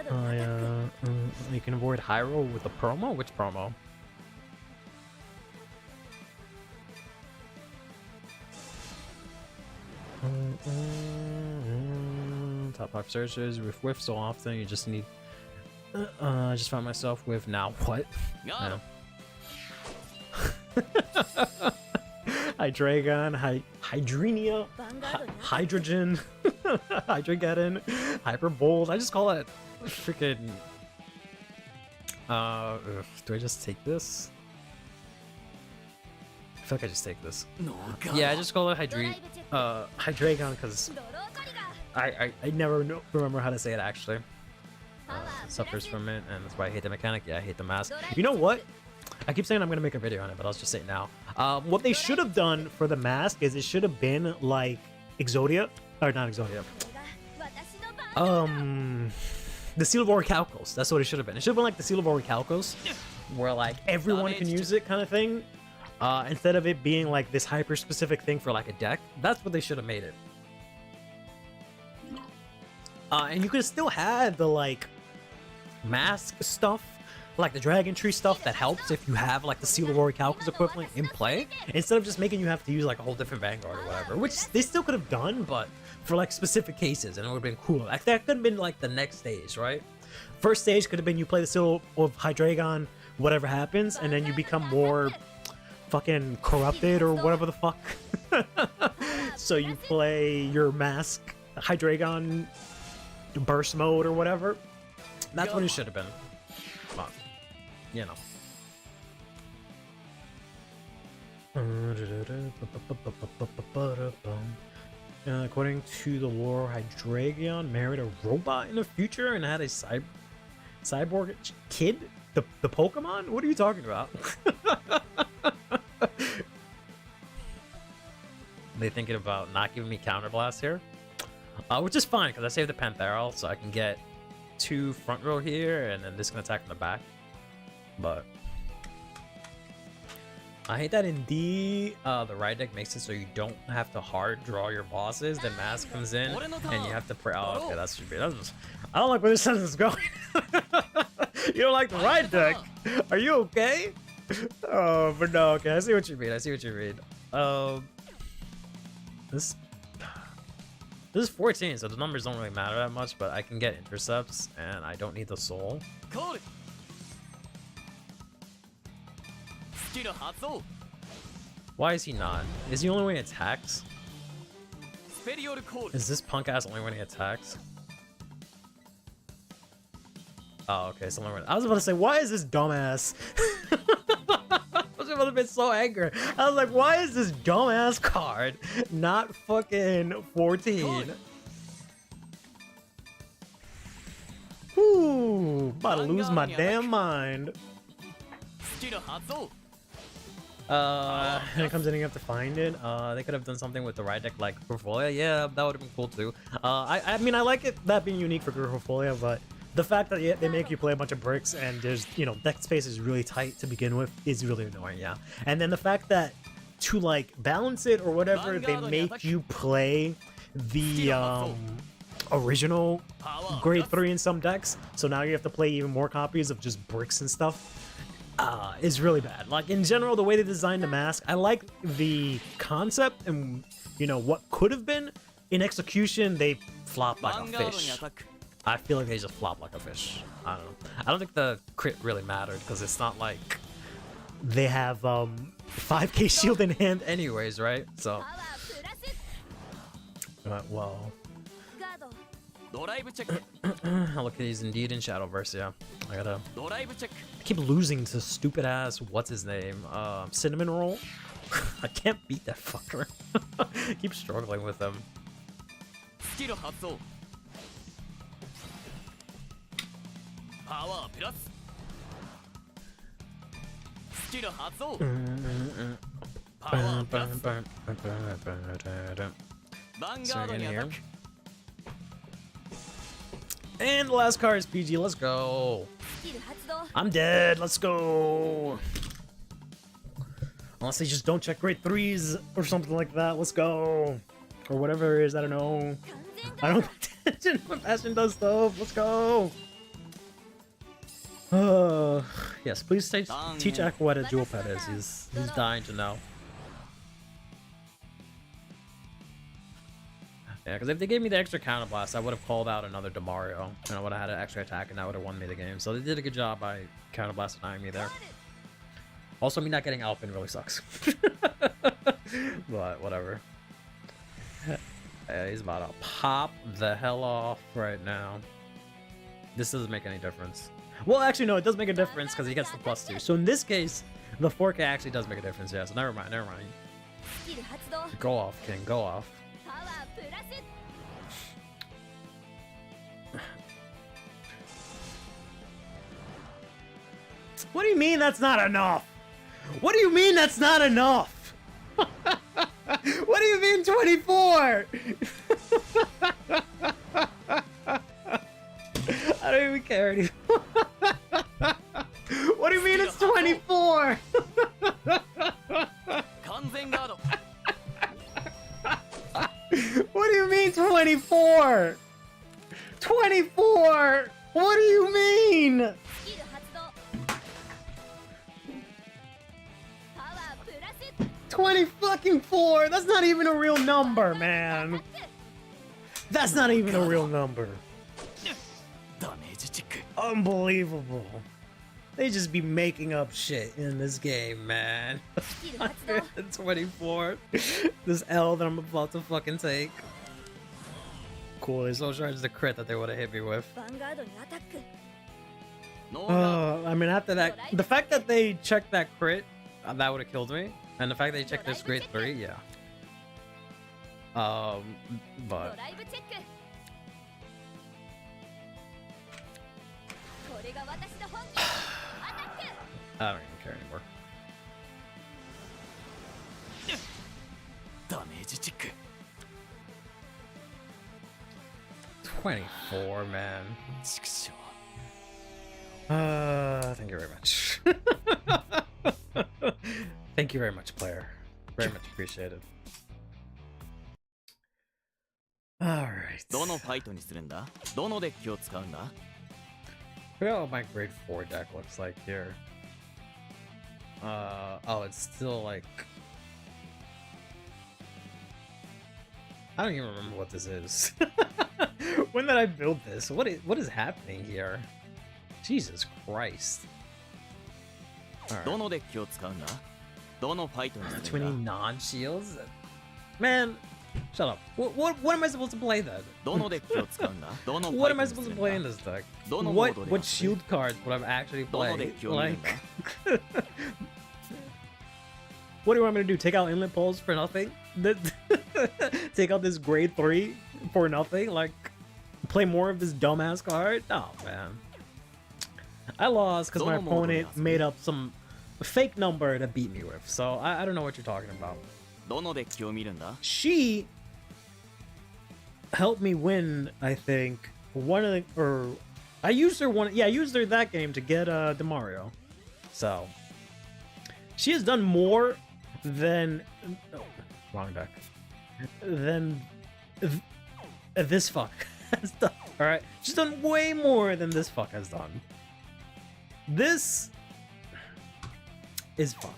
Oh yeah, you can avoid Hyro with the promo? Which promo? Top 5 searches with whiff so often you just need I just found myself with now what? Yeah. Hydreigon, Hydrenia, Hydrogen, Hydrogeddon, Hyperbold. I just call it freaking. Do I just take this? I feel like I just take this. Yeah, I just call it Hydreigon because I never remember how to say it actually. It suffers from it, and that's why I hate the mechanic. Yeah, I hate the mask. You know what? I keep saying I'm gonna make a video on it, but I'll just say it now. What they should have done for the mask is it should have been like Exodia, or not Exodia. The Seal of Orichalcos. That's what it should have been. It should have been like the Seal of Orichalcos, where like everyone can use it, kind of thing. Instead of it being like this hyper specific thing for like a deck. That's what they should have made it. And you could have still had the like mask stuff, like the Dragon Tree stuff that helps if you have like the Seal of Orichalcos equivalent in play, instead of just making you have to use like a whole different Vanguard or whatever, which they still could have done, but for like specific cases, and it would have been cool. Like that could have been like the next stage, right? First stage could have been you play the Seal of Hydreigon, whatever happens, and then you become more fucking corrupted or whatever the fuck. So you play your mask Hydreigon burst mode or whatever. That's what it should have been. But, you know. According to the lore, Hydreigon married a robot in the future and had a cyborg kid? The Pokemon? What are you talking about? They thinking about not giving me counterblast here? Which is fine, because I saved the Pantheral, so I can get 2 front row here, and then this can attack from the back. But I hate that in D, the ride deck makes it so you don't have to hard draw your bosses. The mask comes in, and you have to pray. Oh, okay, that should be. That's just, I don't like where this sentence is going. You don't like the ride deck? Are you okay? Oh, but no. Okay, I see what you mean. I see what you mean. This is 14, so the numbers don't really matter that much, but I can get intercepts, and I don't need the soul. Why is he not? Is he only when he attacks? Is this punk ass only when he attacks? Oh, okay, so only when... I was about to say, why is this dumbass? I was about to be so angry. I was like, why is this dumbass card not fucking 14? Ooh, about to lose my damn mind. And it comes in and you have to find it. They could have done something with the ride deck like Griffolia. Yeah, that would have been cool too. I mean, I like it that being unique for Griffolia, but the fact that they make you play a bunch of bricks and there's, you know, deck space is really tight to begin with is really annoying, yeah. And then the fact that to like balance it or whatever, they make you play the original grade 3 in some decks. So now you have to play even more copies of just bricks and stuff. is really bad. Like, in general, the way they designed the mask, I like the concept and, you know, what could have been. In execution, they flop like a fish. I feel like they just flop like a fish. I don't know. I don't think the crit really mattered, because it's not like they have 5k shield in hand anyways, right? So, well... Look, he's indeed in Shadowverse, yeah. I keep losing to stupid ass, what's his name? Cinnamon Roll? I can't beat that fucker. I keep struggling with him. Here. And the last card is PG. Let's go. I'm dead. Let's go. Unless they just don't check grade 3s or something like that. Let's go. Or whatever it is. I don't know. I don't pay attention when Bastion does stuff. Let's go. Yes, please teach Aqua what a dual pet is. He's dying to know. Yeah, because if they gave me the extra counterblast, I would have called out another Demario, and I would have had an extra attack, and that would have won me the game. So they did a good job by counterblasting me there. Also, me not getting Alpin really sucks. But whatever. Yeah, he's about to pop the hell off right now. This doesn't make any difference. Well, actually, no, it does make a difference because he gets the +2. So in this case, the 4K actually does make a difference. Yeah, so never mind, never mind. Go off, King, go off. What do you mean that's not enough? What do you mean that's not enough? What do you mean 24? I don't even care anymore. What do you mean it's 24? What do you mean 24? 24? What do you mean? 20 fucking 4. That's not even a real number, man. That's not even a real number. Unbelievable. They just be making up shit in this game, man. 124. This L that I'm about to fucking take. Cool, they so charged the crit that they would have hit me with. I mean, after that, the fact that they checked that crit, that would have killed me. And the fact that they checked this grade 3, yeah. But... I don't even care anymore. 24, man. Thank you very much. Thank you very much, player. Very much appreciated. Alright. Forget what my grade 4 deck looks like here. Oh, it's still like... I don't even remember what this is. When did I build this? What is happening here? Jesus Christ. Right. 20 non-shields? Man, shut up. What am I supposed to play then? What am I supposed to play in this deck? What shield cards would I actually play? Like, what do you want me to do? Take out Inlet Pulse for nothing? Take out this grade 3 for nothing? Like, play more of this dumbass card? Oh, man. I lost because my opponent made up some fake number to beat me with, so I don't know what you're talking about. She helped me win, I think, one of the, or I used her one, yeah, I used her that game to get Demario. So she has done more than wrong deck than this fuck has done. All right, she's done way more than this fuck has done. This is fine.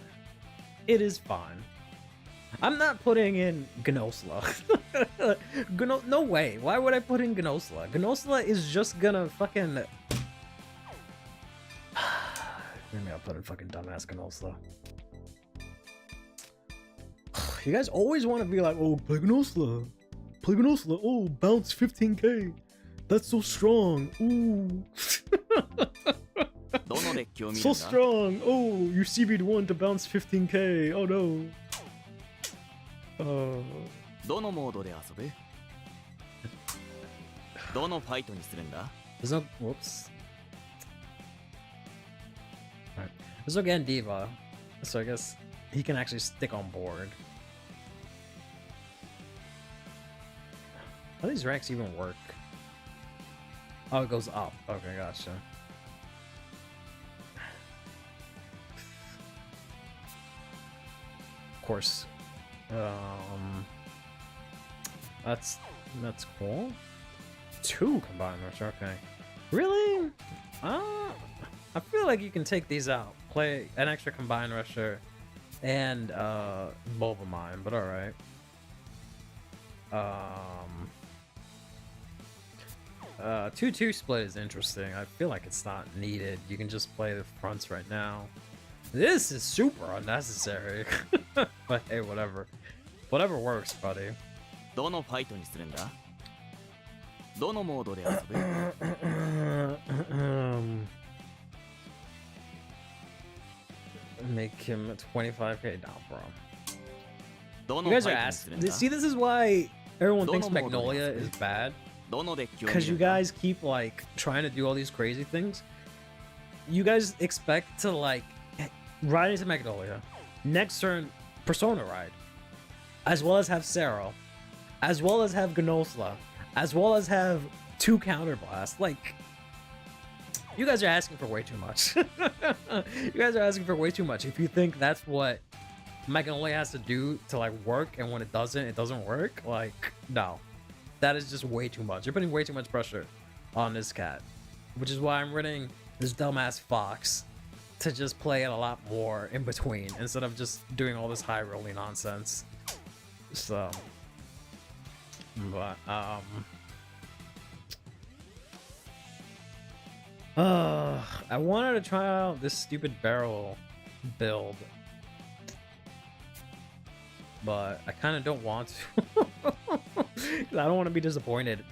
It is fine. I'm not putting in Gnosla. No way. Why would I put in Gnosla? Gnosla is just gonna fucking... Maybe I'll put in fucking dumbass Gnosla. You guys always want to be like, oh, play Gnosla. Play Gnosla. Oh, bounce 15k. That's so strong. Ooh. So strong. Oh, you CB'd one to bounce 15k. Oh no. There's no... Whoops. Alright. There's no Gandiva. So I guess he can actually stick on board. How do these ranks even work? Oh, it goes up. Okay, gotcha. Of course. That's cool. 2 combined rush, okay. Really? I feel like you can take these out. Play an extra combined rusher and Bulbamine, but alright. 2-2 split is interesting. I feel like it's not needed. You can just play the fronts right now. This is super unnecessary. But hey, whatever. Whatever works, buddy. Make him 25k down, bro. You guys are asking. See, this is why everyone thinks Magnolia is bad. Because you guys keep like trying to do all these crazy things. You guys expect to like ride into Magnolia, next turn Persona ride, as well as have Sero, as well as have Gnosla, as well as have 2 counterblast. Like, you guys are asking for way too much. You guys are asking for way too much. If you think that's what Magnolia has to do to like work, and when it doesn't work, like, no. That is just way too much. You're putting way too much pressure on this cat. Which is why I'm running this dumbass Fox to just play it a lot more in between instead of just doing all this high rolling nonsense. So, but I wanted to try out this stupid barrel build, but I kind of don't want to. I don't want to be disappointed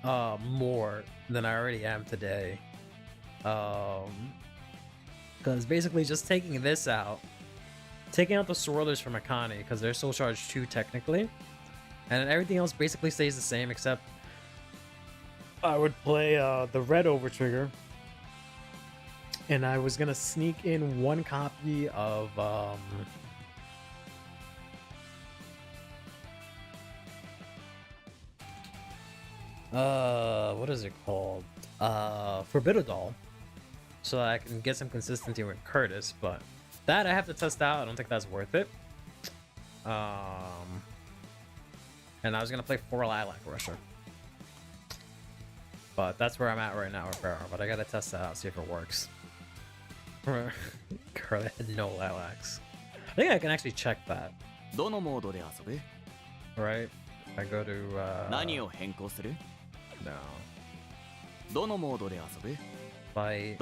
more than I already am today. Because basically just taking this out, taking out the swirlers from Akane, because they're Soul Charge 2 technically, and everything else basically stays the same, except I would play the red overtrigger, and I was gonna sneak in 1 copy of what is it called? Forbidodol, so that I can get some consistency with Curtis, but that I have to test out. I don't think that's worth it. And I was gonna play 4 Lilac Rusher, but that's where I'm at right now with Barrow. But I gotta test that out, see if it works. Curly had no Lilacs. I think I can actually check that. Right? I go to no. Fight.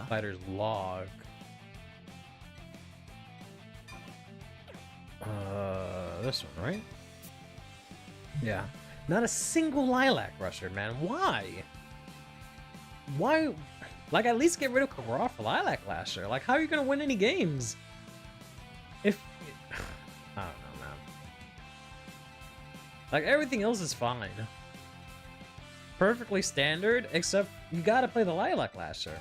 Fighter's log. This one, right? Yeah. Not a single Lilac Rusher, man. Why? Why? Like, at least get rid of Kagura for Lilac Lasher. Like, how are you gonna win any games? If... I don't know, man. Like, everything else is fine. Perfectly standard, except you gotta play the Lilac Lasher.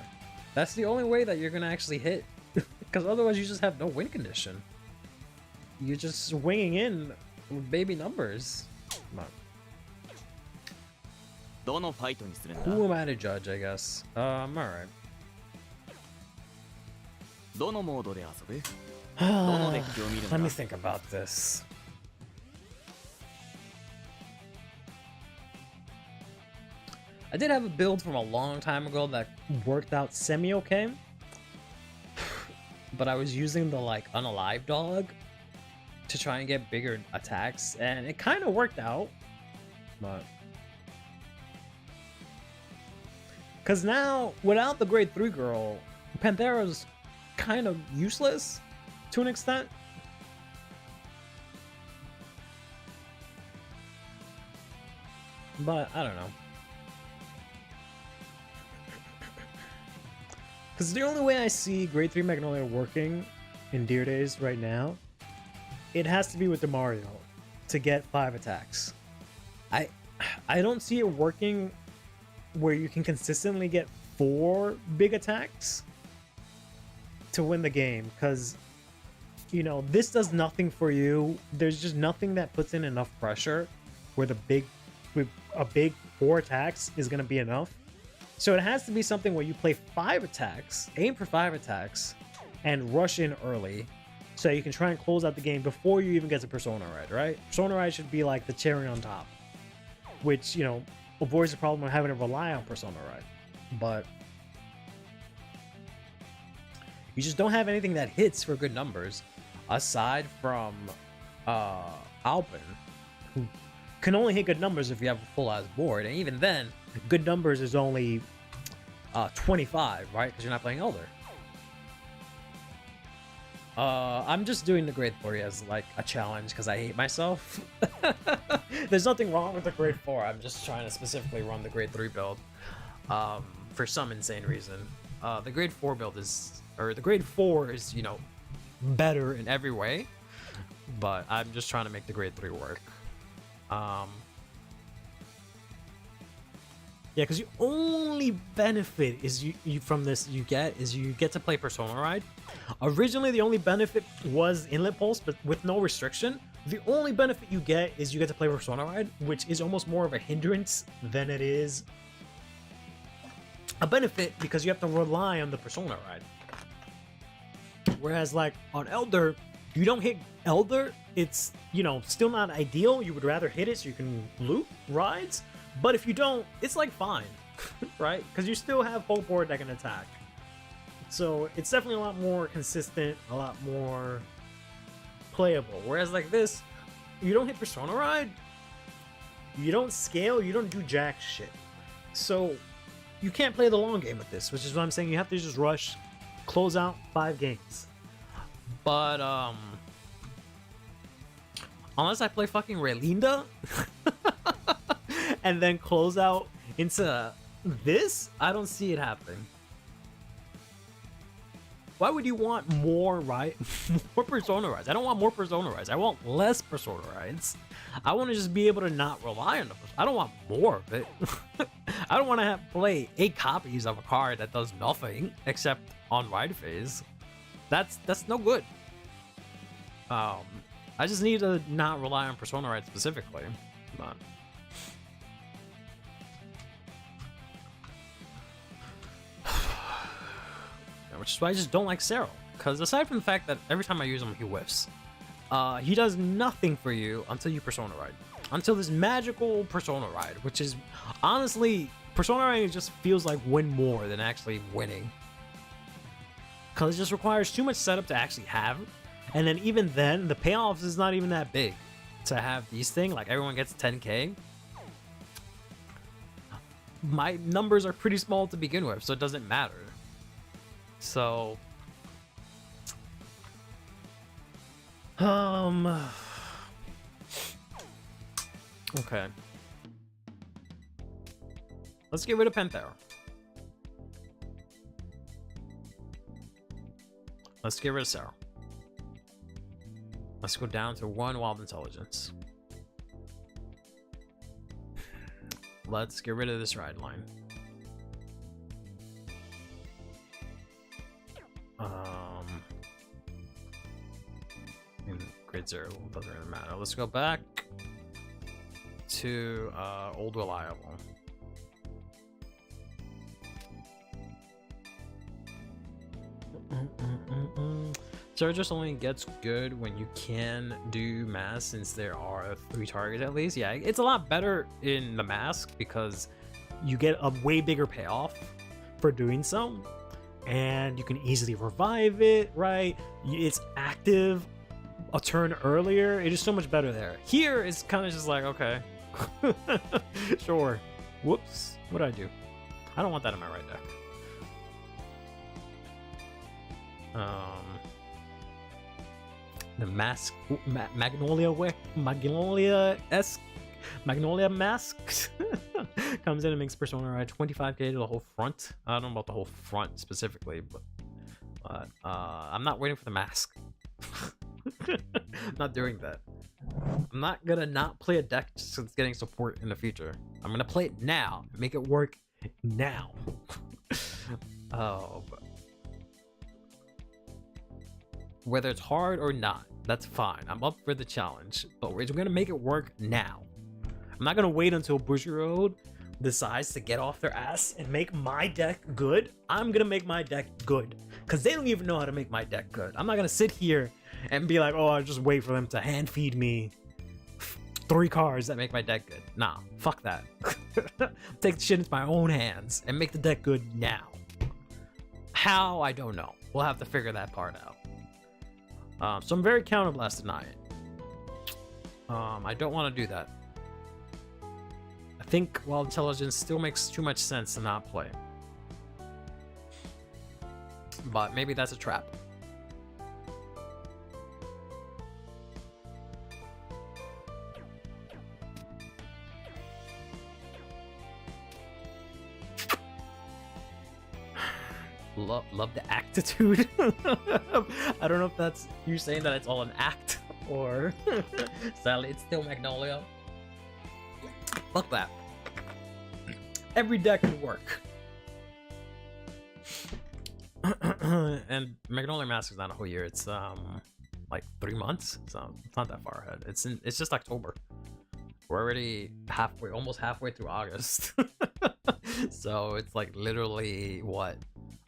That's the only way that you're gonna actually hit. Because otherwise you just have no win condition. You're just swinging in with baby numbers. Come on. Who am I to judge, I guess? Alright. Let me think about this. I did have a build from a long time ago that worked out semi-okay. but I was using the like unalive dog to try and get bigger attacks, and it kind of worked out. But because now without the grade 3 girl, Panthera's kind of useless to an extent. But I don't know. Because the only way I see grade 3 Magnolia working in Dear Days right now, it has to be with the Mario to get 5 attacks. I don't see it working where you can consistently get 4 big attacks to win the game, because you know this does nothing for you. There's just nothing that puts in enough pressure where a big 4 attacks is going to be enough. So it has to be something where you play 5 attacks, aim for 5 attacks, and rush in early so you can try and close out the game before you even get to Persona Ride, right? Persona Ride should be like the cherry on top, which, you know, avoids the problem of having to rely on Persona Ride. But you just don't have anything that hits for good numbers aside from Alpin, who can only hit good numbers if you have a full-ass board, and even then, good numbers is only 25, right? Because you're not playing Elder. I'm just doing the grade 3 as like a challenge because I hate myself. There's nothing wrong with the grade 4. I'm just trying to specifically run the grade 3 build for some insane reason. The grade 4 build is, or the grade 4 is, you know, better in every way, but I'm just trying to make the grade 3 work. Yeah, because the only benefit is you from this you get to play Persona Ride. Originally, the only benefit was Inlet Pulse, but with no restriction. The only benefit you get is you get to play Persona Ride, which is almost more of a hindrance than it is a benefit, because you have to rely on the Persona Ride. Whereas, like, on Elder, you don't hit Elder, it's, you know, still not ideal. You would rather hit it so you can loot rides. But if you don't, it's like fine, right? Because you still have whole board that can attack. So it's definitely a lot more consistent, a lot more playable. Whereas like this, you don't hit Persona Ride, you don't scale, you don't do jack shit. So you can't play the long game with this, which is what I'm saying. You have to just rush, close out 5 games. But unless I play fucking Relinda and then close out into this, I don't see it happening. Why would you want more more Persona Rides? I don't want more Persona Rides. I want less Persona Rides. I want to just be able to not rely on the Persona. I don't want more of it. I don't want to play 8 copies of a card that does nothing except on ride phase. That's no good. I just need to not rely on Persona Ride specifically. But which is why I just don't like Cero, because aside from the fact that every time I use him he whiffs, he does nothing for you until you Persona Ride, until this magical Persona Ride, which is honestly, Persona Ride just feels like win more than actually winning, because it just requires too much setup to actually have, and then even then the payoffs is not even that big to have these things. Like everyone gets 10k. My numbers are pretty small to begin with, so it doesn't matter. So, okay. Let's get rid of Panthera. Let's get rid of Sarah. Let's go down to 1 Wild Intelligence. Let's get rid of this ride line. In grade 0 doesn't really matter. Let's go back to Old Reliable. Surge only gets good when you can do mass, since there are 3 targets at least. Yeah, it's a lot better in the mask because you get a way bigger payoff for doing so. and you can easily revive it, right? It's active a turn earlier. It is so much better there. Here, it's kind of just like, okay, sure. Whoops, what did I do? I don't want that in my right deck. The mask, Magnolia mask comes in and makes Persona ride 25k to the whole front. I don't know about the whole front specifically, but I'm not waiting for the mask. I'm not doing that. I'm not gonna not play a deck just 'cause it's getting support in the future. I'm gonna play it now, make it work now. Oh, but whether it's hard or not, that's fine. I'm up for the challenge, but we're gonna make it work now. I'm not gonna wait until Bushiroad decides to get off their ass and make my deck good. I'm gonna make my deck good, because they don't even know how to make my deck good. I'm not gonna sit here and be like, oh, I'll just wait for them to hand feed me 3 cards that make my deck good. Nah, fuck that. Take the shit into my own hands and make the deck good now. How? I don't know. We'll have to figure that part out. So I'm very counterblast tonight. I don't want to do that. I think Wild Intelligence still makes too much sense to not play. But maybe that's a trap. Love the actitude. I don't know if that's you saying that it's all an act or sadly it's still Magnolia. Fuck that. Every deck can work. And Magnolia Mask is not a whole year. It's like 3 months, so it's not that far ahead. It's just October. We're already almost halfway through August. So it's like literally what?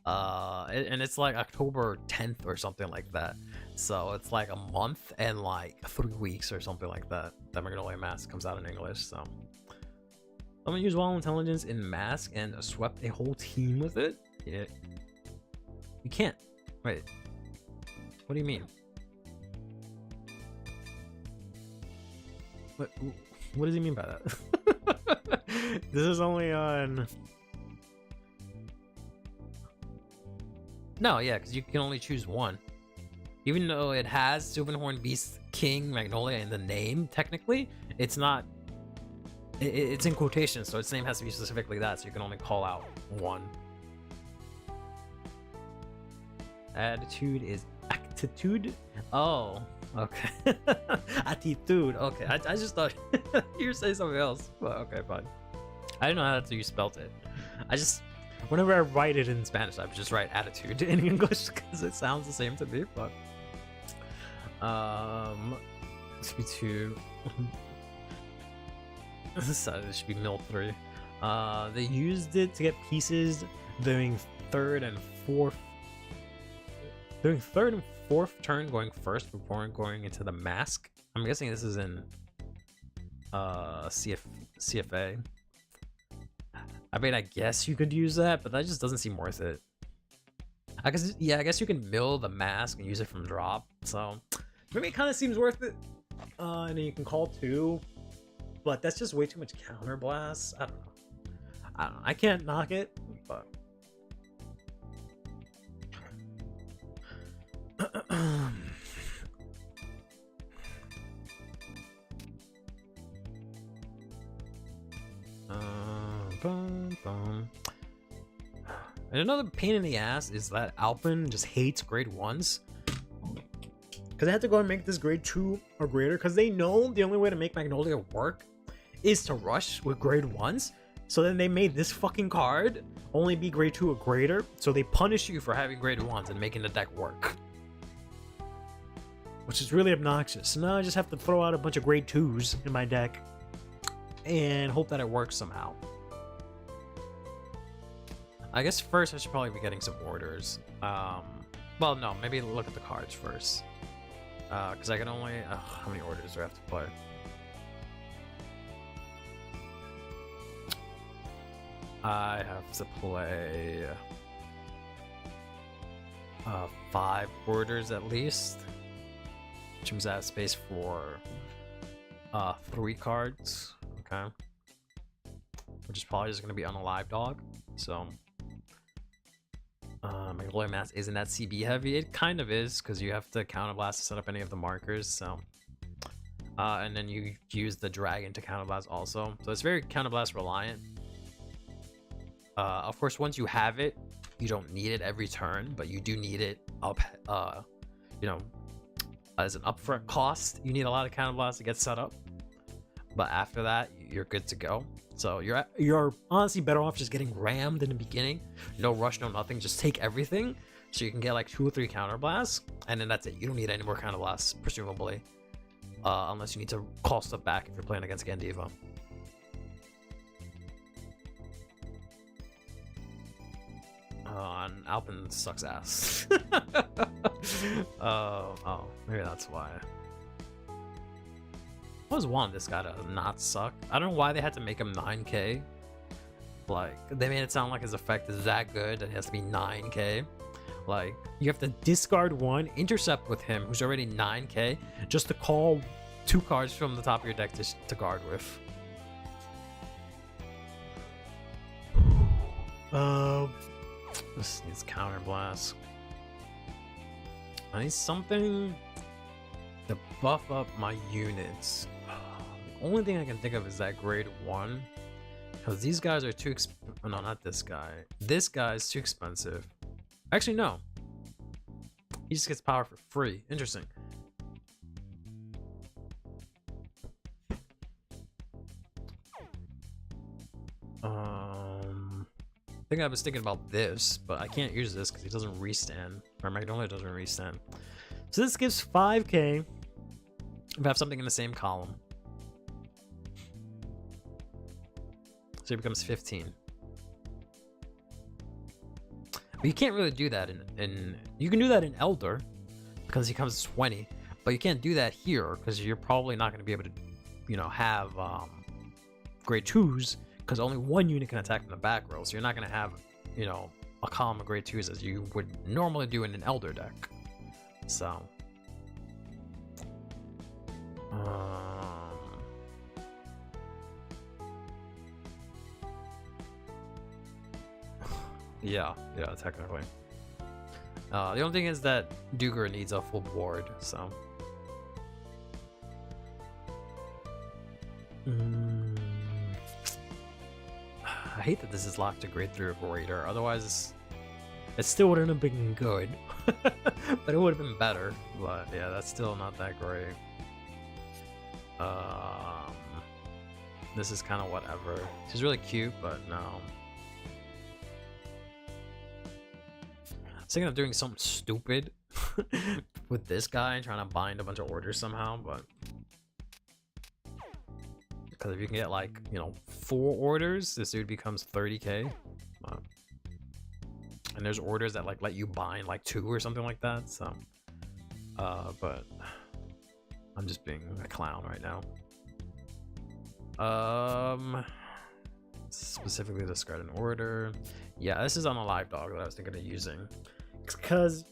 And it's like October 10th or something like that. So it's like a month and like 3 weeks or something like that. That Magnolia Mask comes out in English. So I'm gonna use Wild Intelligence in Mask and swept a whole team with it. Yeah. You can't. Wait. What do you mean? What does he mean by that? This is only on. No, yeah, because you can only choose one. Even though it has Sylvanhorn Beast King Magnolia in the name, technically, it's not. It's in quotation, so its name has to be specifically that, so you can only call out one. Attitude is actitude? Oh, okay. Attitude, okay. I just thought you were saying something else, but okay, fine. I didn't know how you spelled it. Whenever I write it in Spanish, I just write attitude in English because it sounds the same to me, but this should be 2. This should be mill 3. They used it to get pieces during third and fourth turn, going first before going into the mask. I'm guessing this is in CFA. I mean, I guess you could use that, but that just doesn't seem worth it. I guess you can mill the mask and use it from drop, so maybe it kind of seems worth it. And then you can call 2, but that's just way too much counterblast. I don't know. I can't knock it, but and another pain in the ass is that Alpin just hates grade 1s. Because I had to go and make this grade 2 or greater, because they know the only way to make Magnolia work is to rush with grade 1s. So then they made this fucking card only be grade 2 or greater, so they punish you for having grade 1s and making the deck work. Which is really obnoxious. So now I just have to throw out a bunch of grade 2s in my deck and hope that it works somehow. I guess first I should probably be getting some orders. Well, no, maybe look at the cards first. Because I can only... how many orders do I have to play? I have to play 5 orders at least, which means I have space for 3 cards. Okay, which is probably just gonna be on a live dog. So MAGNOLIA Mass isn't that CB heavy. It kind of is, because you have to counterblast to set up any of the markers. So and then you use the dragon to counterblast also. So it's very counterblast reliant. Of course, once you have it, you don't need it every turn, but you do need it up, you know, as an upfront cost. You need a lot of counterblast to get set up, but after that, you're good to go. So you're honestly better off just getting rammed in the beginning. No rush, no nothing. Just take everything, so you can get like 2 or 3 counterblasts, and then that's it. You don't need any more counterblasts, presumably, unless you need to call stuff back if you're playing against Gandiva. And Alpin sucks ass. Oh, maybe that's why. I always wanted this guy to not suck. I don't know why they had to make him 9k. Like, they made it sound like his effect is that good that it has to be 9k. Like, you have to discard 1, intercept with him, who's already 9k, just to call 2 cards from the top of your deck to guard with. This needs counterblast. I need something to buff up my units. The only thing I can think of is that grade 1, because these guys are too no, not this guy. This guy is too expensive. Actually, no. He just gets power for free. Interesting. I think I was thinking about this, but I can't use this because he doesn't restand. Or MAGNOLIA doesn't restand. So this gives 5k if I have something in the same column. So it becomes 15. But you can't really do that in you can do that in Elder because he comes 20, but you can't do that here because you're probably not going to be able to, you know, have grade 2s. Because only 1 unit can attack from the back row, so you're not going to have, you know, a column of grade 2s as you would normally do in an Elder deck. So, yeah, technically. The only thing is that Duger needs a full board, so. I hate that this is locked to grade 3 or greater, otherwise it still wouldn't have been good. But it would have been better. But yeah, that's still not that great. This is kind of whatever. She's really cute, but no. I was thinking of doing something stupid with this guy, trying to bind a bunch of orders somehow, but because if you can get like, you know, 4 orders, this dude becomes 30k. And there's orders that like let you bind like 2 or something like that. So, but I'm just being a clown right now. Specifically discard an order. Yeah, this is on a live dog that I was thinking of using, because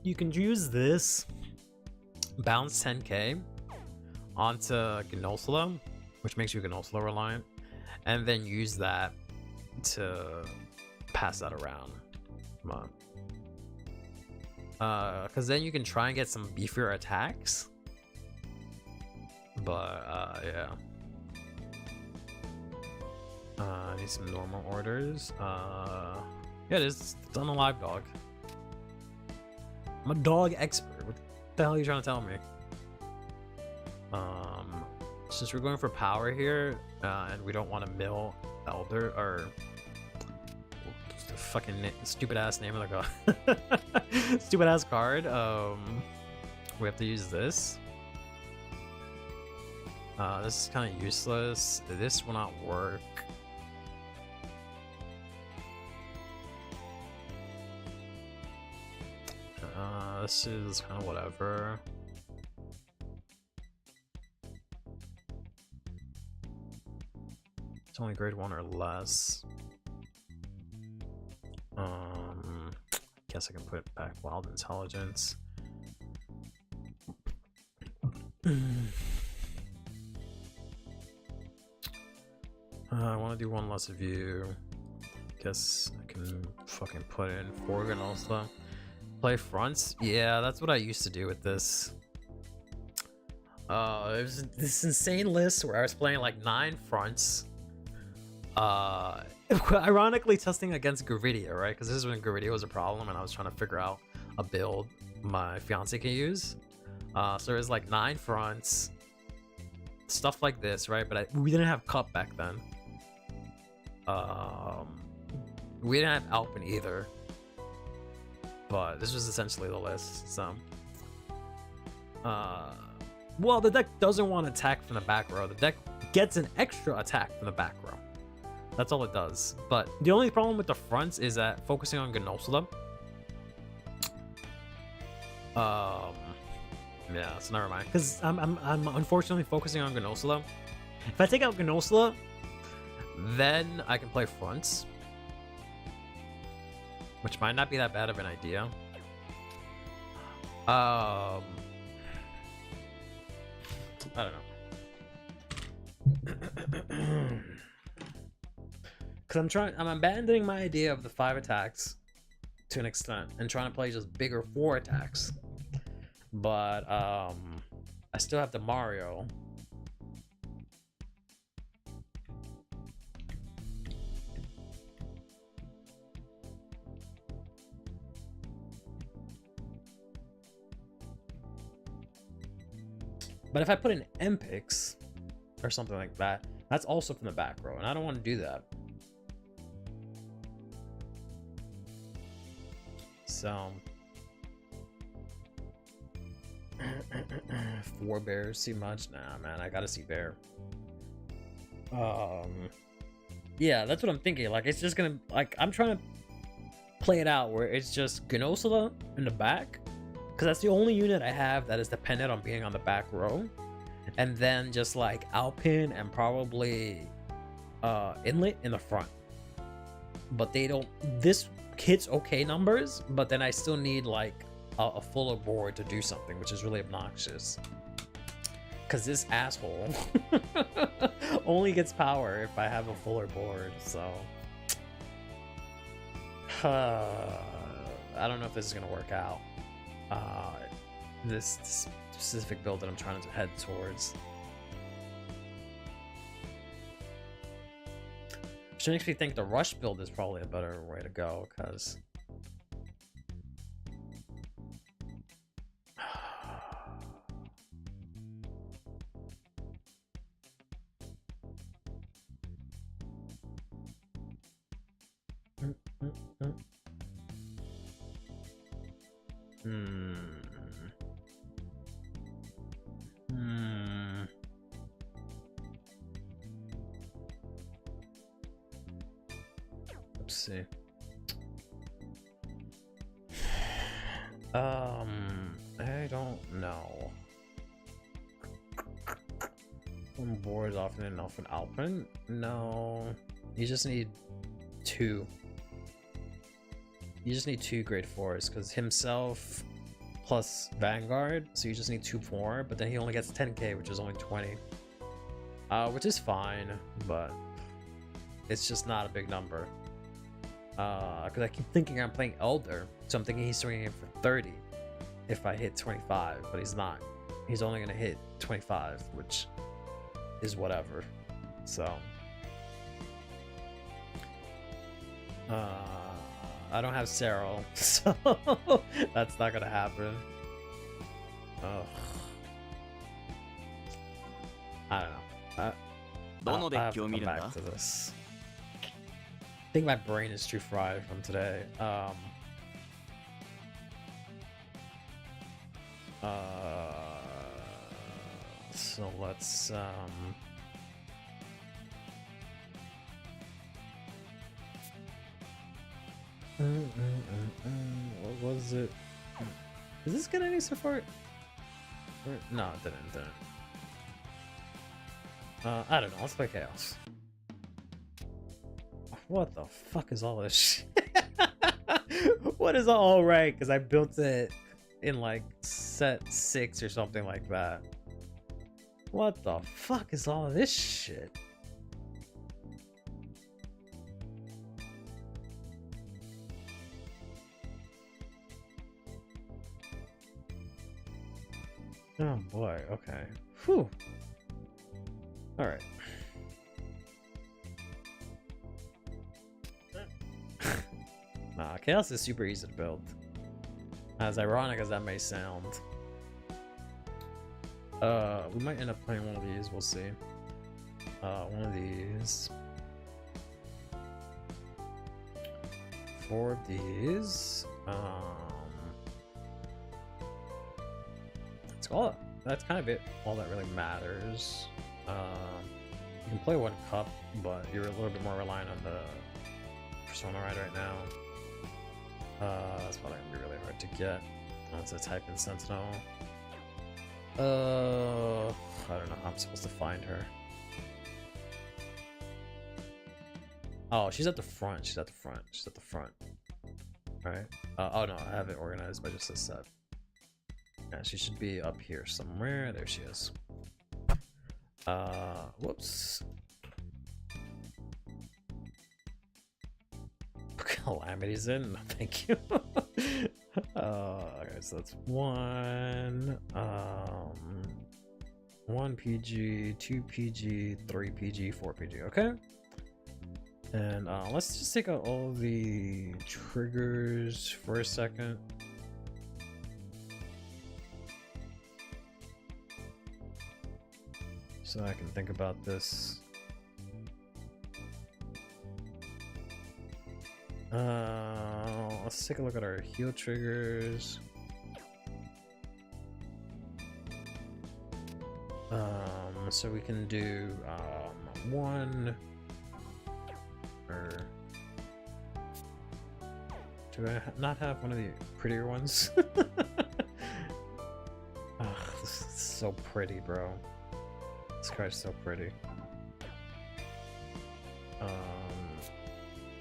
you can use this, bounce 10k onto GNOSLA, which makes you GNOSLA reliant, and then use that to pass that around. Because then you can try and get some beefier attacks. But yeah. I need some normal orders. Yeah, it is. It's on a live dog. I'm a dog expert. What the hell are you trying to tell me? Since we're going for power here, and we don't want to mill Elder, or the fucking stupid ass name of the god, stupid ass card, we have to use this. This is kind of useless. This will not work. This is kind of whatever. It's only grade 1 or less. Guess guess I can put back Wild Intelligence. I want to do one less view. Guess I can fucking put in Forgan also. Play fronts? Yeah, that's what I used to do with this. It was this insane list where I was playing like 9 fronts. Ironically testing against Gravidia, right? Because this is when Gravidia was a problem and I was trying to figure out a build my fiance can use. So it was like 9 fronts, stuff like this, right? But we didn't have Cup back then. We didn't have Alpin either. But this was essentially the list, so. Well, the deck doesn't want to attack from the back row. The deck gets an extra attack from the back row. That's all it does. But the only problem with the fronts is that focusing on Gnosula. Yeah, so never mind. Because I'm unfortunately focusing on Gnosula. If I take out Gnosula, then I can play fronts, which might not be that bad of an idea. I don't know. Because I'm abandoning my idea of the 5 attacks to an extent and trying to play just bigger 4 attacks. But I still have the Mario. But if I put in M-Pix or something like that, that's also from the back row, and I don't want to do that. So 4 bears too much? Nah, man, I gotta see bear. Yeah, that's what I'm thinking. Like, it's just gonna, like, I'm trying to play it out where it's just Gnosula in the back, because that's the only unit I have that is dependent on being on the back row, and then just like Alpin and probably Inlet in the front. But they don't, this hits okay numbers, but then I still need like a fuller board to do something, which is really obnoxious. Because this asshole only gets power if I have a fuller board, so I don't know if this is gonna work out. This specific build that I'm trying to head towards. Which makes me think the rush build is probably a better way to go, because let's see. I don't know. One board is often enough in Alpin? No. You just need 2. You just need 2 grade 4s, because himself plus Vanguard, so you just need 2 more, but then he only gets 10k, which is only 20. Which is fine, but it's just not a big number. Because I keep thinking I'm playing Elder, so I'm thinking he's swinging in for 30 if I hit 25, but he's not. He's only gonna hit 25, which is whatever. So I don't have Cyril, so that's not gonna happen. Ugh. I don't know. I have to come back to this. I think my brain is too fried from today. So let's what was it? Is this get any support? No, it didn't. I don't know. Let's play Chaos. What the fuck is all this shit? What is all right? Because I built it in like set 6 or something like that. What the fuck is all of this shit? Oh boy, okay. Whew. Alright. Nah, Chaos is super easy to build. As ironic as that may sound. We might end up playing one of these, we'll see. One of these. 4 of these. That's kind of it. All that really matters. You can play 1 cup, but you're a little bit more reliant on the Persona ride right now. That's probably gonna be really hard to get. Once I type in Sentinel. I don't know how I'm supposed to find her. Oh, she's at the front. She's at the front. She's at the front. Right? Oh no, I have it organized by just a set. Yeah, she should be up here somewhere. There she is. Whoops. Calamity's in. No, thank you. Okay, so that's 1. 1 PG, 2 PG, 3 PG, 4 PG. Okay. And let's just take out all the triggers for a second. So I can think about this. Let's take a look at our heal triggers. So we can do 1 or do I not have one of the prettier ones? Ugh, this is so pretty, bro. This card's so pretty.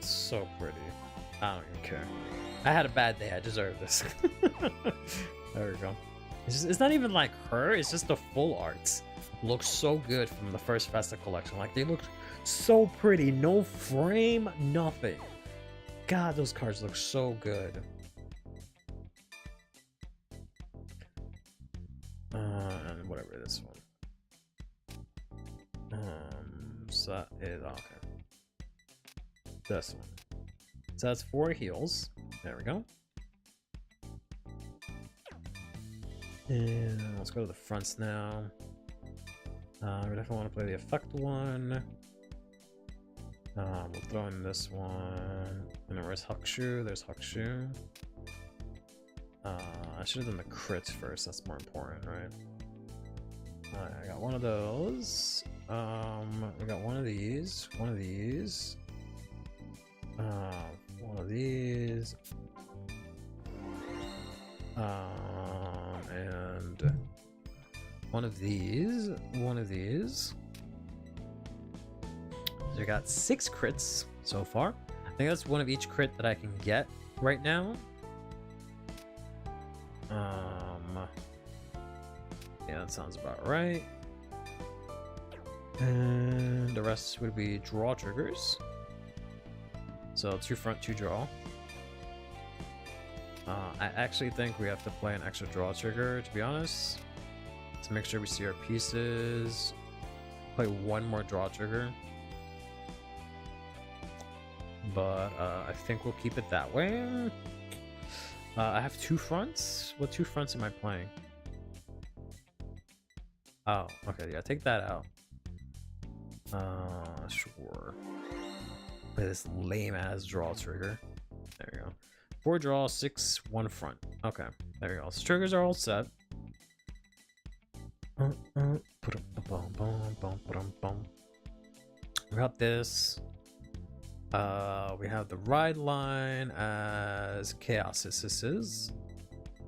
So pretty. I don't even care. I had a bad day. I deserve this. There we go. It's not even like her. It's just the full arts. Looks so good from the first Festa collection. Like they look so pretty. No frame, nothing. God, those cards look so good. And whatever this one. So that is okay. This one. So that's 4 heals. There we go. And let's go to the fronts now. We definitely want to play the effect one. We'll throw in this one. And then where's Hakushu? There's Hakushu. I should have done the crits first. That's more important, right? I got one of those. We got one of these. One of these. One of these. And one of these. One of these. So we got 6 crits so far. I think that's one of each crit that I can get right now. Yeah, that sounds about right. And the rest would be draw triggers. So 2 front, 2 draw. I actually think we have to play an extra draw trigger, to be honest, to make sure we see our pieces. Play 1 more draw trigger. But I think we'll keep it that way. I have 2 fronts. What 2 fronts am I playing? Oh, okay, yeah, take that out. Sure. Play this lame ass draw trigger. There you go. 4 draw, 6, 1 front. Okay, there you go. So triggers are all set. We got this. We have the ride line as chaos. This is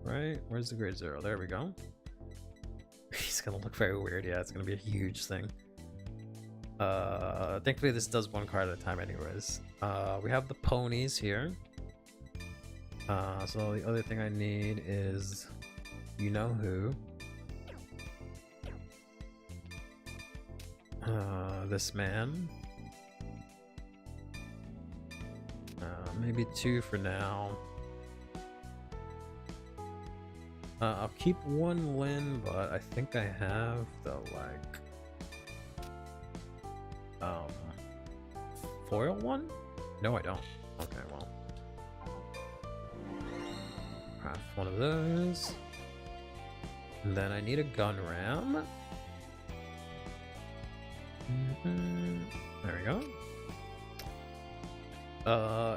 right. Where's the grade 0? There we go. He's gonna look very weird. Yeah, it's gonna be a huge thing. Thankfully this does 1 card at a time anyways. We have the ponies here. So the other thing I need is, you know who. This man. Maybe 2 for now. I'll keep 1 Lin, but I think I have the foil one? No, I don't. Okay, well. Craft one of those. And then I need a gun ram. There we go.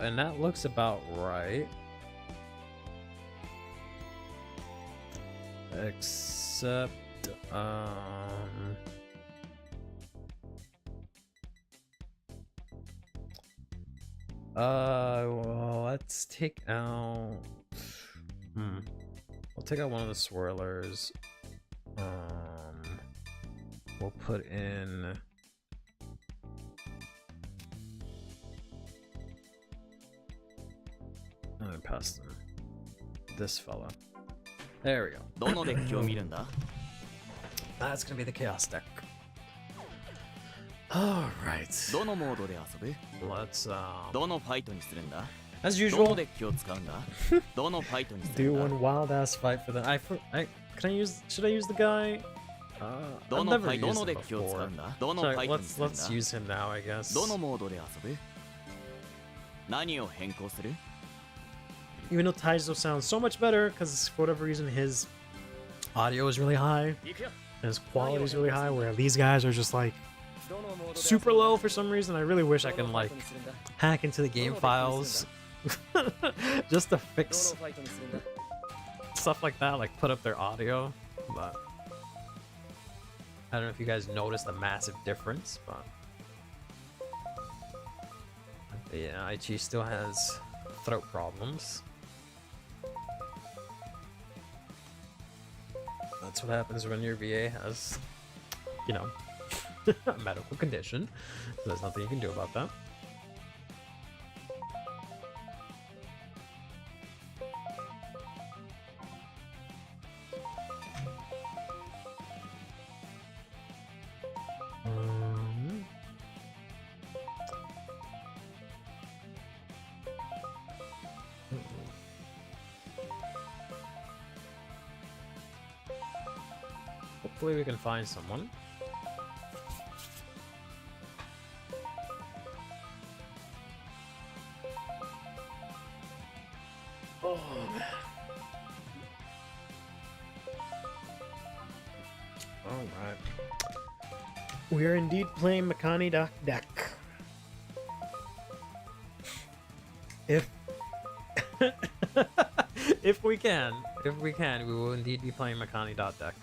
And that looks about right. Except, well, let's take out, we'll take out one of the swirlers. We'll put in, and pass them this fella. There we go. どのデッキを見るんだ That's gonna be the chaos deck. Alright. どのモードで遊ぶ Let's どのファイトにするんだ as どの usual デッキを使うんだどのファイトにす do るんだ one wild ass fight for the can I use should I use the guy? ど I've の never ファイ used どの him デッキを使 before. うんだどの Sorry, ファイトにするんだ let's use him now, I guess. どのモードで遊ぶ何を変更する Even though Taizo sounds so much better, because for whatever reason his audio is really high, and his quality is really high, where these guys are just like super low for some reason. I really wish I can like hack into the game files just to fix stuff like that, like put up their audio. But I don't know if you guys noticed a massive difference, but yeah, Aichi still has throat problems. That's what happens when your VA has, you know, a medical condition. So there's nothing you can do about that. Hopefully we can find someone. Oh man. Alright. We are indeed playing Makani deck. If if we can, we will indeed be playing Makani deck.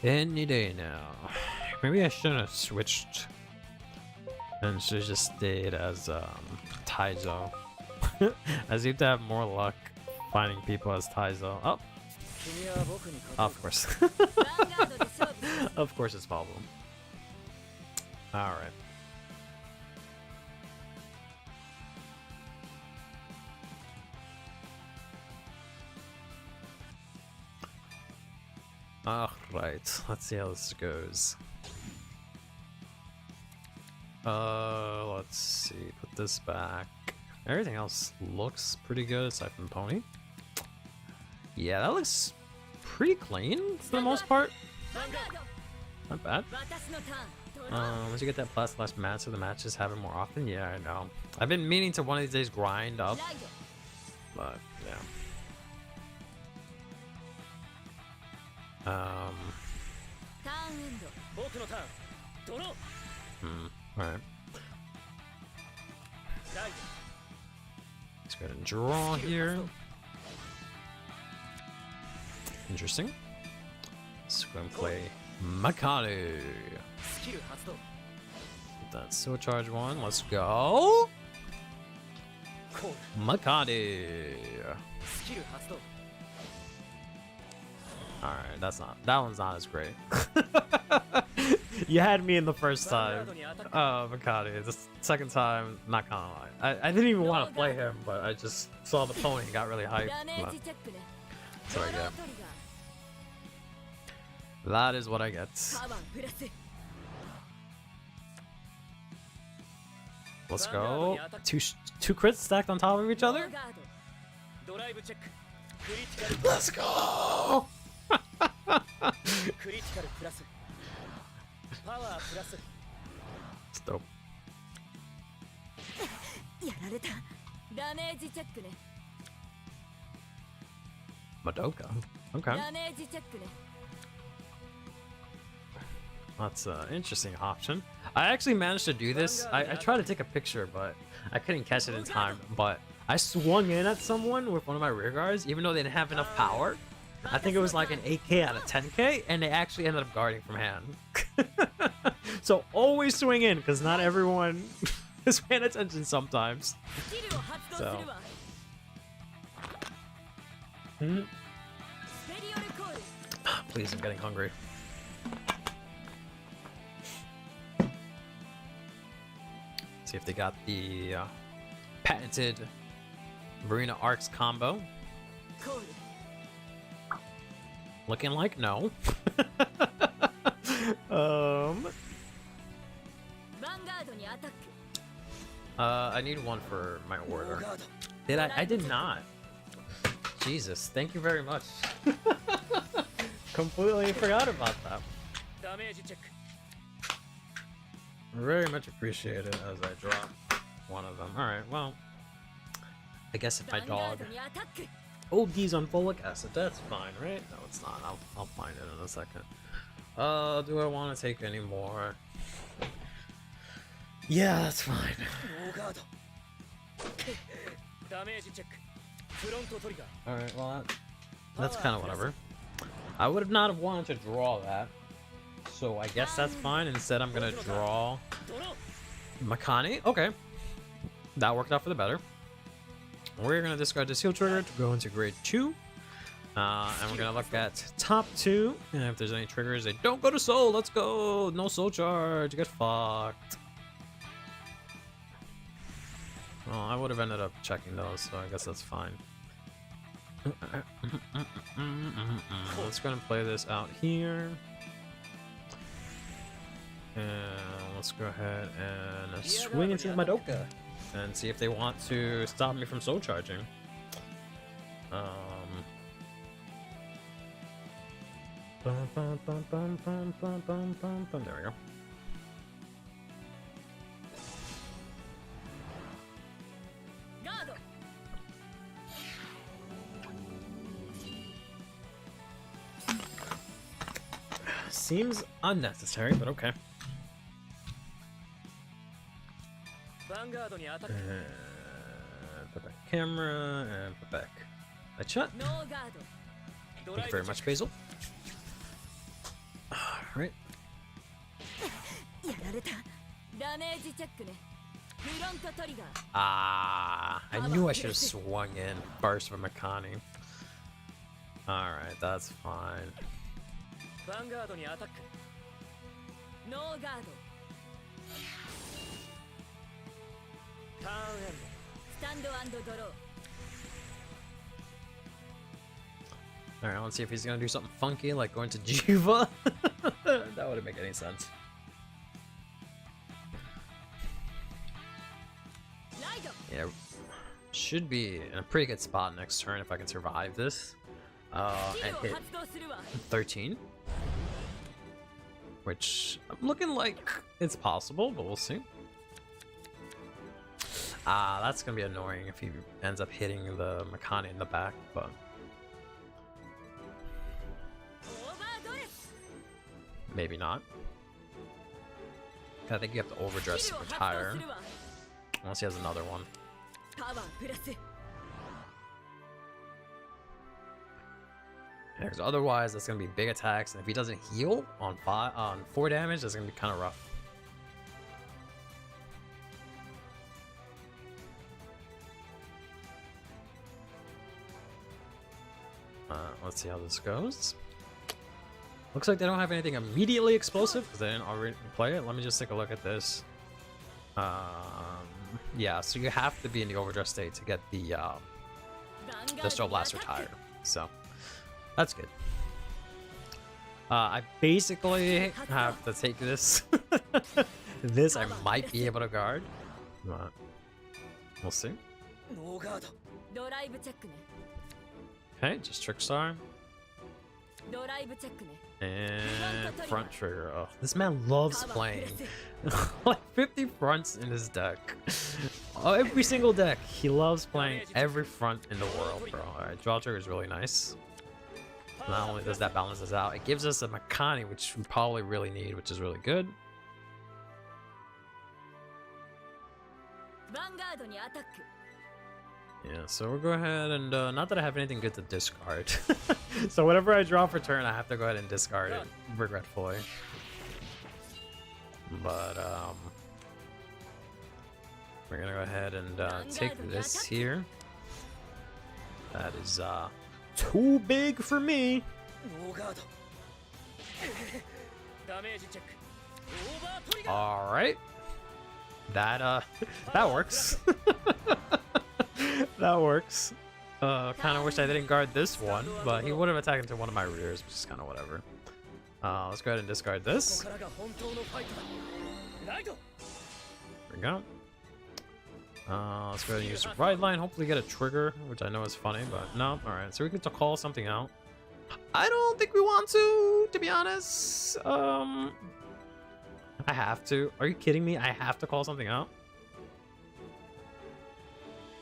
Any day now. Maybe I shouldn't have switched and should just stayed as Taizo. I seem to have more luck finding people as Taizo. Oh, of course. Of course it's problem. Alright. Alright, let's see how this goes. Let's see, put this back. Everything else looks pretty good aside from Pony. Yeah, that looks pretty clean for the most part. Not bad. Once you get that plus match, so the matches happen more often. Yeah, I know. I've been meaning to one of these days grind up, but yeah. Alright. Let's go ahead and draw here. Interesting. Let's go and play Makani. That's so charge 1. Let's go. Makani. Alright, that one's not as great. You had me in the first time. Makani. The second time, not gonna lie. I didn't even want to play him, but I just saw the pony and got really hyped. But that's what I get. That is what I get. Let's go. Two crits stacked on top of each other. Let's go. It's dope. Madoka. Okay. That's an interesting option. I actually managed to do this. I tried to take a picture, but I couldn't catch it in time. But I swung in at someone with one of my rear guards, even though they didn't have enough power. I think it was like an 8k out of 10k, and they actually ended up guarding from hand. So always swing in, because not everyone is paying attention sometimes. So. Please, I'm getting hungry. See if they got the patented Marina Arcs combo. Looking like no. I need one for my order. Did I? I did not. Jesus, thank you very much. Completely forgot about that. Very much appreciate it as I drop one of them. Alright, well, I guess if my dog OD's on folic acid, that's fine, right? No, it's not. I'll find it in a second. Do I want to take any more? Yeah, that's fine. Alright, well, that's kind of whatever. I would not have wanted to draw that, so I guess that's fine. Instead, I'm gonna draw Makani. Okay, that worked out for the better. We're gonna discard this heal trigger to go into grade 2, and we're gonna look at top 2. And if there's any triggers, they don't go to soul. Let's go. No soul charge. Get fucked. Well, I would have ended up checking those, so I guess that's fine. Let's go and play this out here. And let's go ahead and swing into the Madoka and see if they want to stop me from soul charging. There we go. Seems unnecessary, but okay. Put back camera and put back a shot. Thank you very much, Basil. Alright. I knew I should have swung in first for Makani. Alright, that's fine. Alright, let's see if he's gonna do something funky like going to Jiva. That wouldn't make any sense. Yeah, should be in a pretty good spot next turn if I can survive this. And hit 13. Which I'm looking like it's possible, but we'll see. That's gonna be annoying if he ends up hitting the Makani in the back, but maybe not. I think you have to overdress to retire. Unless he has another one. Yeah, because otherwise that's gonna be big attacks, and if he doesn't heal on 4 damage, that's gonna be kind of rough. Let's see how this goes. Looks like they don't have anything immediately explosive because they didn't already play it. Let me just take a look at this. Yeah, so you have to be in the overdress state to get the Strobe Blaster tire. So that's good. I basically have to take this. This I might be able to guard, but we'll see. ドライブチェックね Okay, just Trickstar ドライブチェックね and front trigger. Oh, this man loves playing like 50 fronts in his deck. Oh, every single deck. He loves playing every front in the world, bro. All right, draw trigger is really nice. Not only does that balance us out, it gives us a Makani, which we probably really need, which is really good. ヴァンガードにアタック Yeah, so we'll go ahead and not that I have anything good to discard. So whatever I draw for turn, I have to go ahead and discard it, regretfully. But we're gonna go ahead and take this here. That is too big for me. ノーガードダメージチェックオーバートリガー All right, that works. That works. Kind of wish I didn't guard this one, but he would have attacked into one of my rears, which is kind of whatever. Let's go ahead and discard this. ここからが本当のファイトだライト There we go. Let's go ahead and use the ride line. Hopefully get a trigger, which I know is funny, but no. All right, so we get to call something out. I don't think we want to be honest. I have to. Are you kidding me? I have to call something out.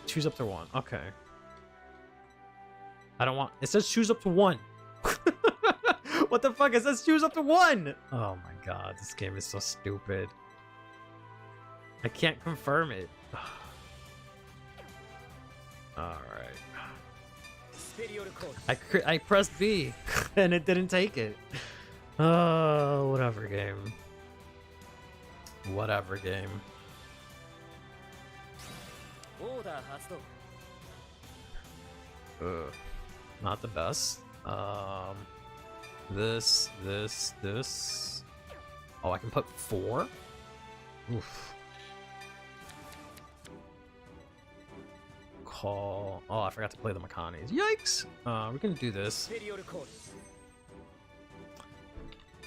Choose up to one. Okay. I don't want. It says choose up to one. What the fuck? It says choose up to one. Oh my god, this game is so stupid. I can't confirm it. All right. スペリオルコード I pressed B and it didn't take it. Whatever game. Whatever game. オーダー発動 Not the best. This. Oh, I can put 4? Oof. Call. Oh, I forgot to play the Makanis. Yikes! We can do this. スペリオルコー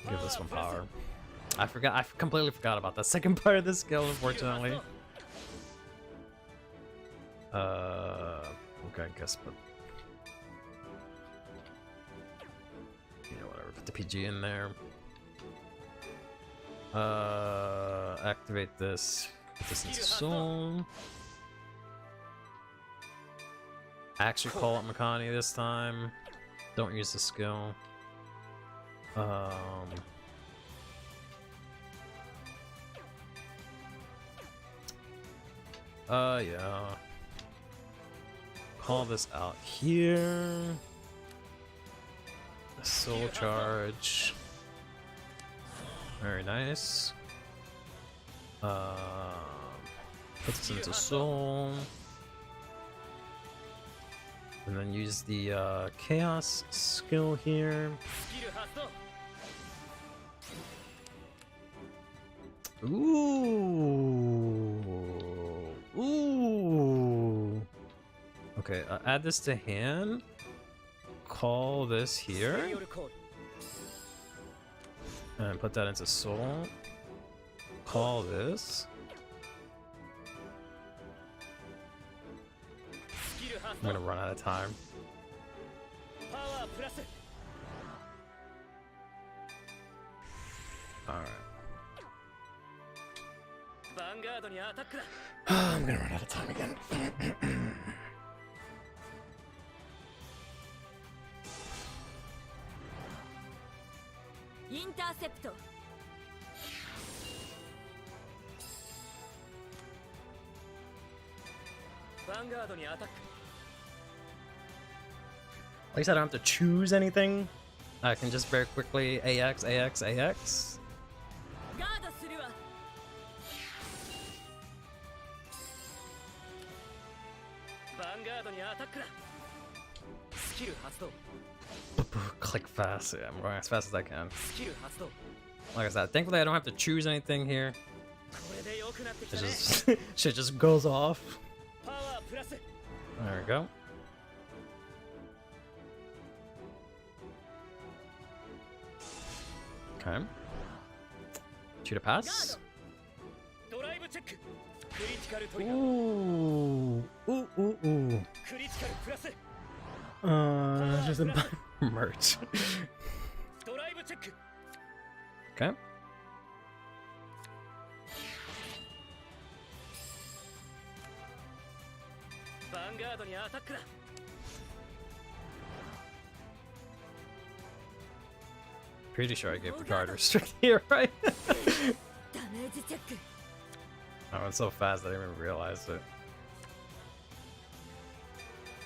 ド Give this one power. I completely forgot about that second part of this skill, unfortunately. Okay, I guess, but you know, whatever. Put the PG in there. Activate this. Put this into Soul. Actually, call up Makani this time. Don't use the skill. Yeah. Call this out here. Soul charge. Very nice. Put this into soul. And then use the chaos skill here. スキル発動 Ooh. Okay, add this to hand. Call this スペリ here. オルコード And put that into soul. Call this. スキル発 I'm 動 gonna run out of time. パワープラス Alright. ヴァンガードにアタックだ I'm gonna run out of time again. インターセプト ヴァンガードにアタック At least I don't have to choose anything. I can just very quickly AX, AX, AX. ガードするわ ヴァンガードにアタックだ スキル発動 Click fast. Yeah, I'm going as fast as I can. スキル発動 Like I said, thankfully I don't have to choose anything here. これで良くなってき It たね just shit just goes off. パワープラス There we go. Okay. Shoot a pass. ドライブチェッククリティカルトリガー Ooh. Ooh, ooh, ooh. クリティカルプラス Just a merch. ドライブチェック Okay. ヴァンガードにアタックだ Pretty sure I gave the guard restrict here, right? ダメージチェック I went so fast I didn't even realize it.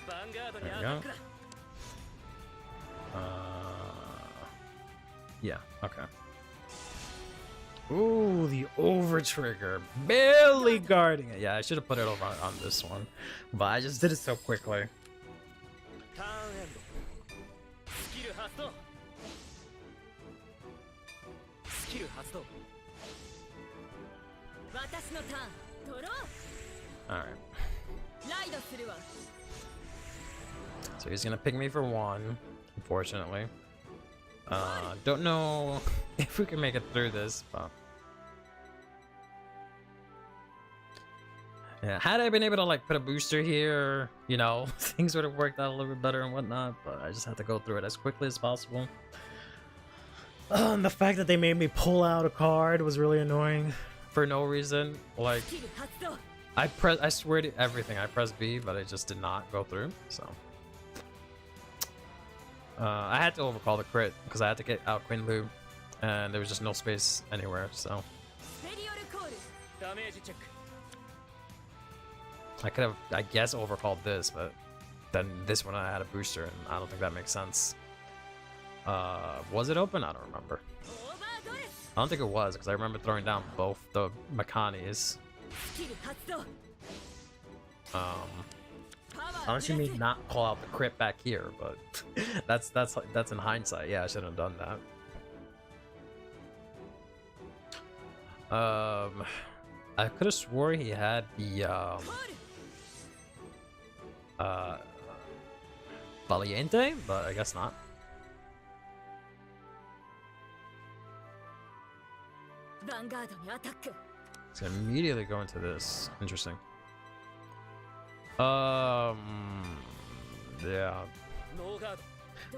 ヴァンガードに There ア we タッ go. クだ Yeah, okay. Ooh, the over trigger. Barely guarding it. Yeah, I should have put it over on this one. But I just did it so quickly. ターンエンドスキル発動スキル発動私のターンドロ Alright. ーライドするわ So he's gonna pick me for one, unfortunately. Don't know if we can make it through this, but yeah, had I been able to like put a booster here, you know, things would have worked out a little bit better and whatnot, but I just had to go through it as quickly as possible. And the fact that they made me pull out a card was really annoying. For no reason. Like スキル発動 I swear to everything, I pressed B, but it just did not go through, so I had to overcall the crit because I had to get out Queen Lou, and there was just no space anywhere. So スペリオルコール ダメージチェック I could have, I guess, overcalled this, but then this one I had a booster, and I don't think that makes sense. Was it open? I don't remember. オーバードレス I don't think it was because I remember throwing down both the Makanis. スキル発動 Um, パワープラ unless ス you mean not call out the crit back here, but that's in hindsight. Yeah, I shouldn't have done that. I could have swore he had the コール Valiente, but I guess not. ヴァンガードにアタック It's gonna immediately go into this. Interesting. Yeah. ノーガード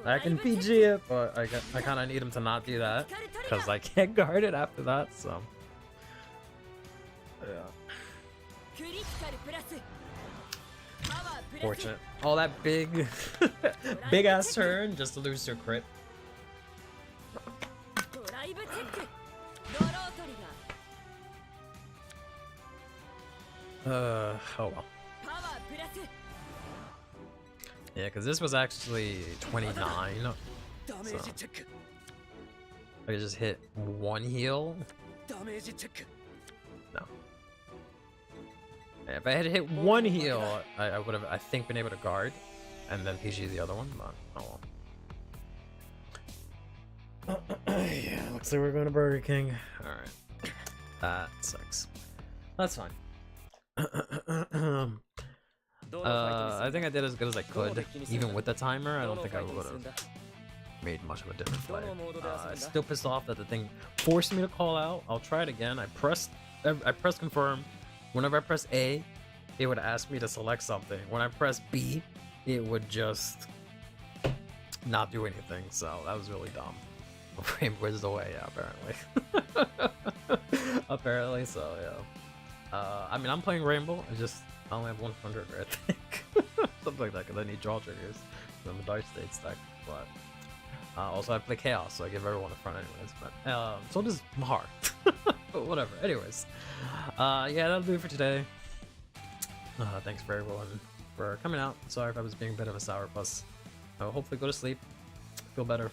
ド I ライ can ブチェック PG it, but I kind of need him to not do that because I can't guard it after that. So yeah, クリティカルプラスパワープラス fortunate. All that big, big ass turn just to lose to a crit. ドライブチェックドロートリガー Oh well. パワープラス Yeah, because this was actually 29. ダメージチェック I just hit one heal. ダメージチェック No. Yeah, if I had hit one heal, I would have, I think, been able to guard and then PG the other one, but oh well. Yeah, looks like we're going to Burger King. Alright. That sucks. That's fine. どのファイトにす I るんだ think I did as good as I could. Even with the timer, I don't think I would have made much of a difference. Still pissed off that the thing forced me to call out. I'll try it again. I pressed confirm. Whenever I press A, it would ask me to select something. When I press B, it would just not do anything. So that was really dumb. Rainbow is the way, yeah, apparently. Apparently, so yeah. I mean, I'm playing Rainbow. I only have 100, I think. Something like that, because I need draw triggers. I'm a Dark State stack, but also I play Chaos, so I give everyone a front anyways. But so does Mahar. But whatever. Anyways, yeah, that'll do it for today. Thanks for everyone for coming out. Sorry if I was being a bit of a sourpuss. I'll hopefully go to sleep, feel better.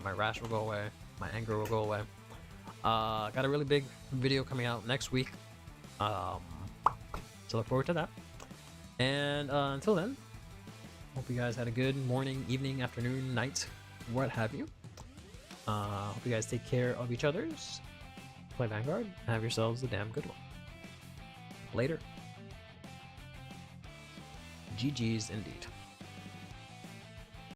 My rash will go away. My anger will go away. Got a really big video coming out next week. So look forward to that. And until then, Hope you guys had a good morning, evening, afternoon, night, what have you. Hope you guys take care of each other's. Play Vanguard. Have yourselves a damn good one. Later. GG's indeed.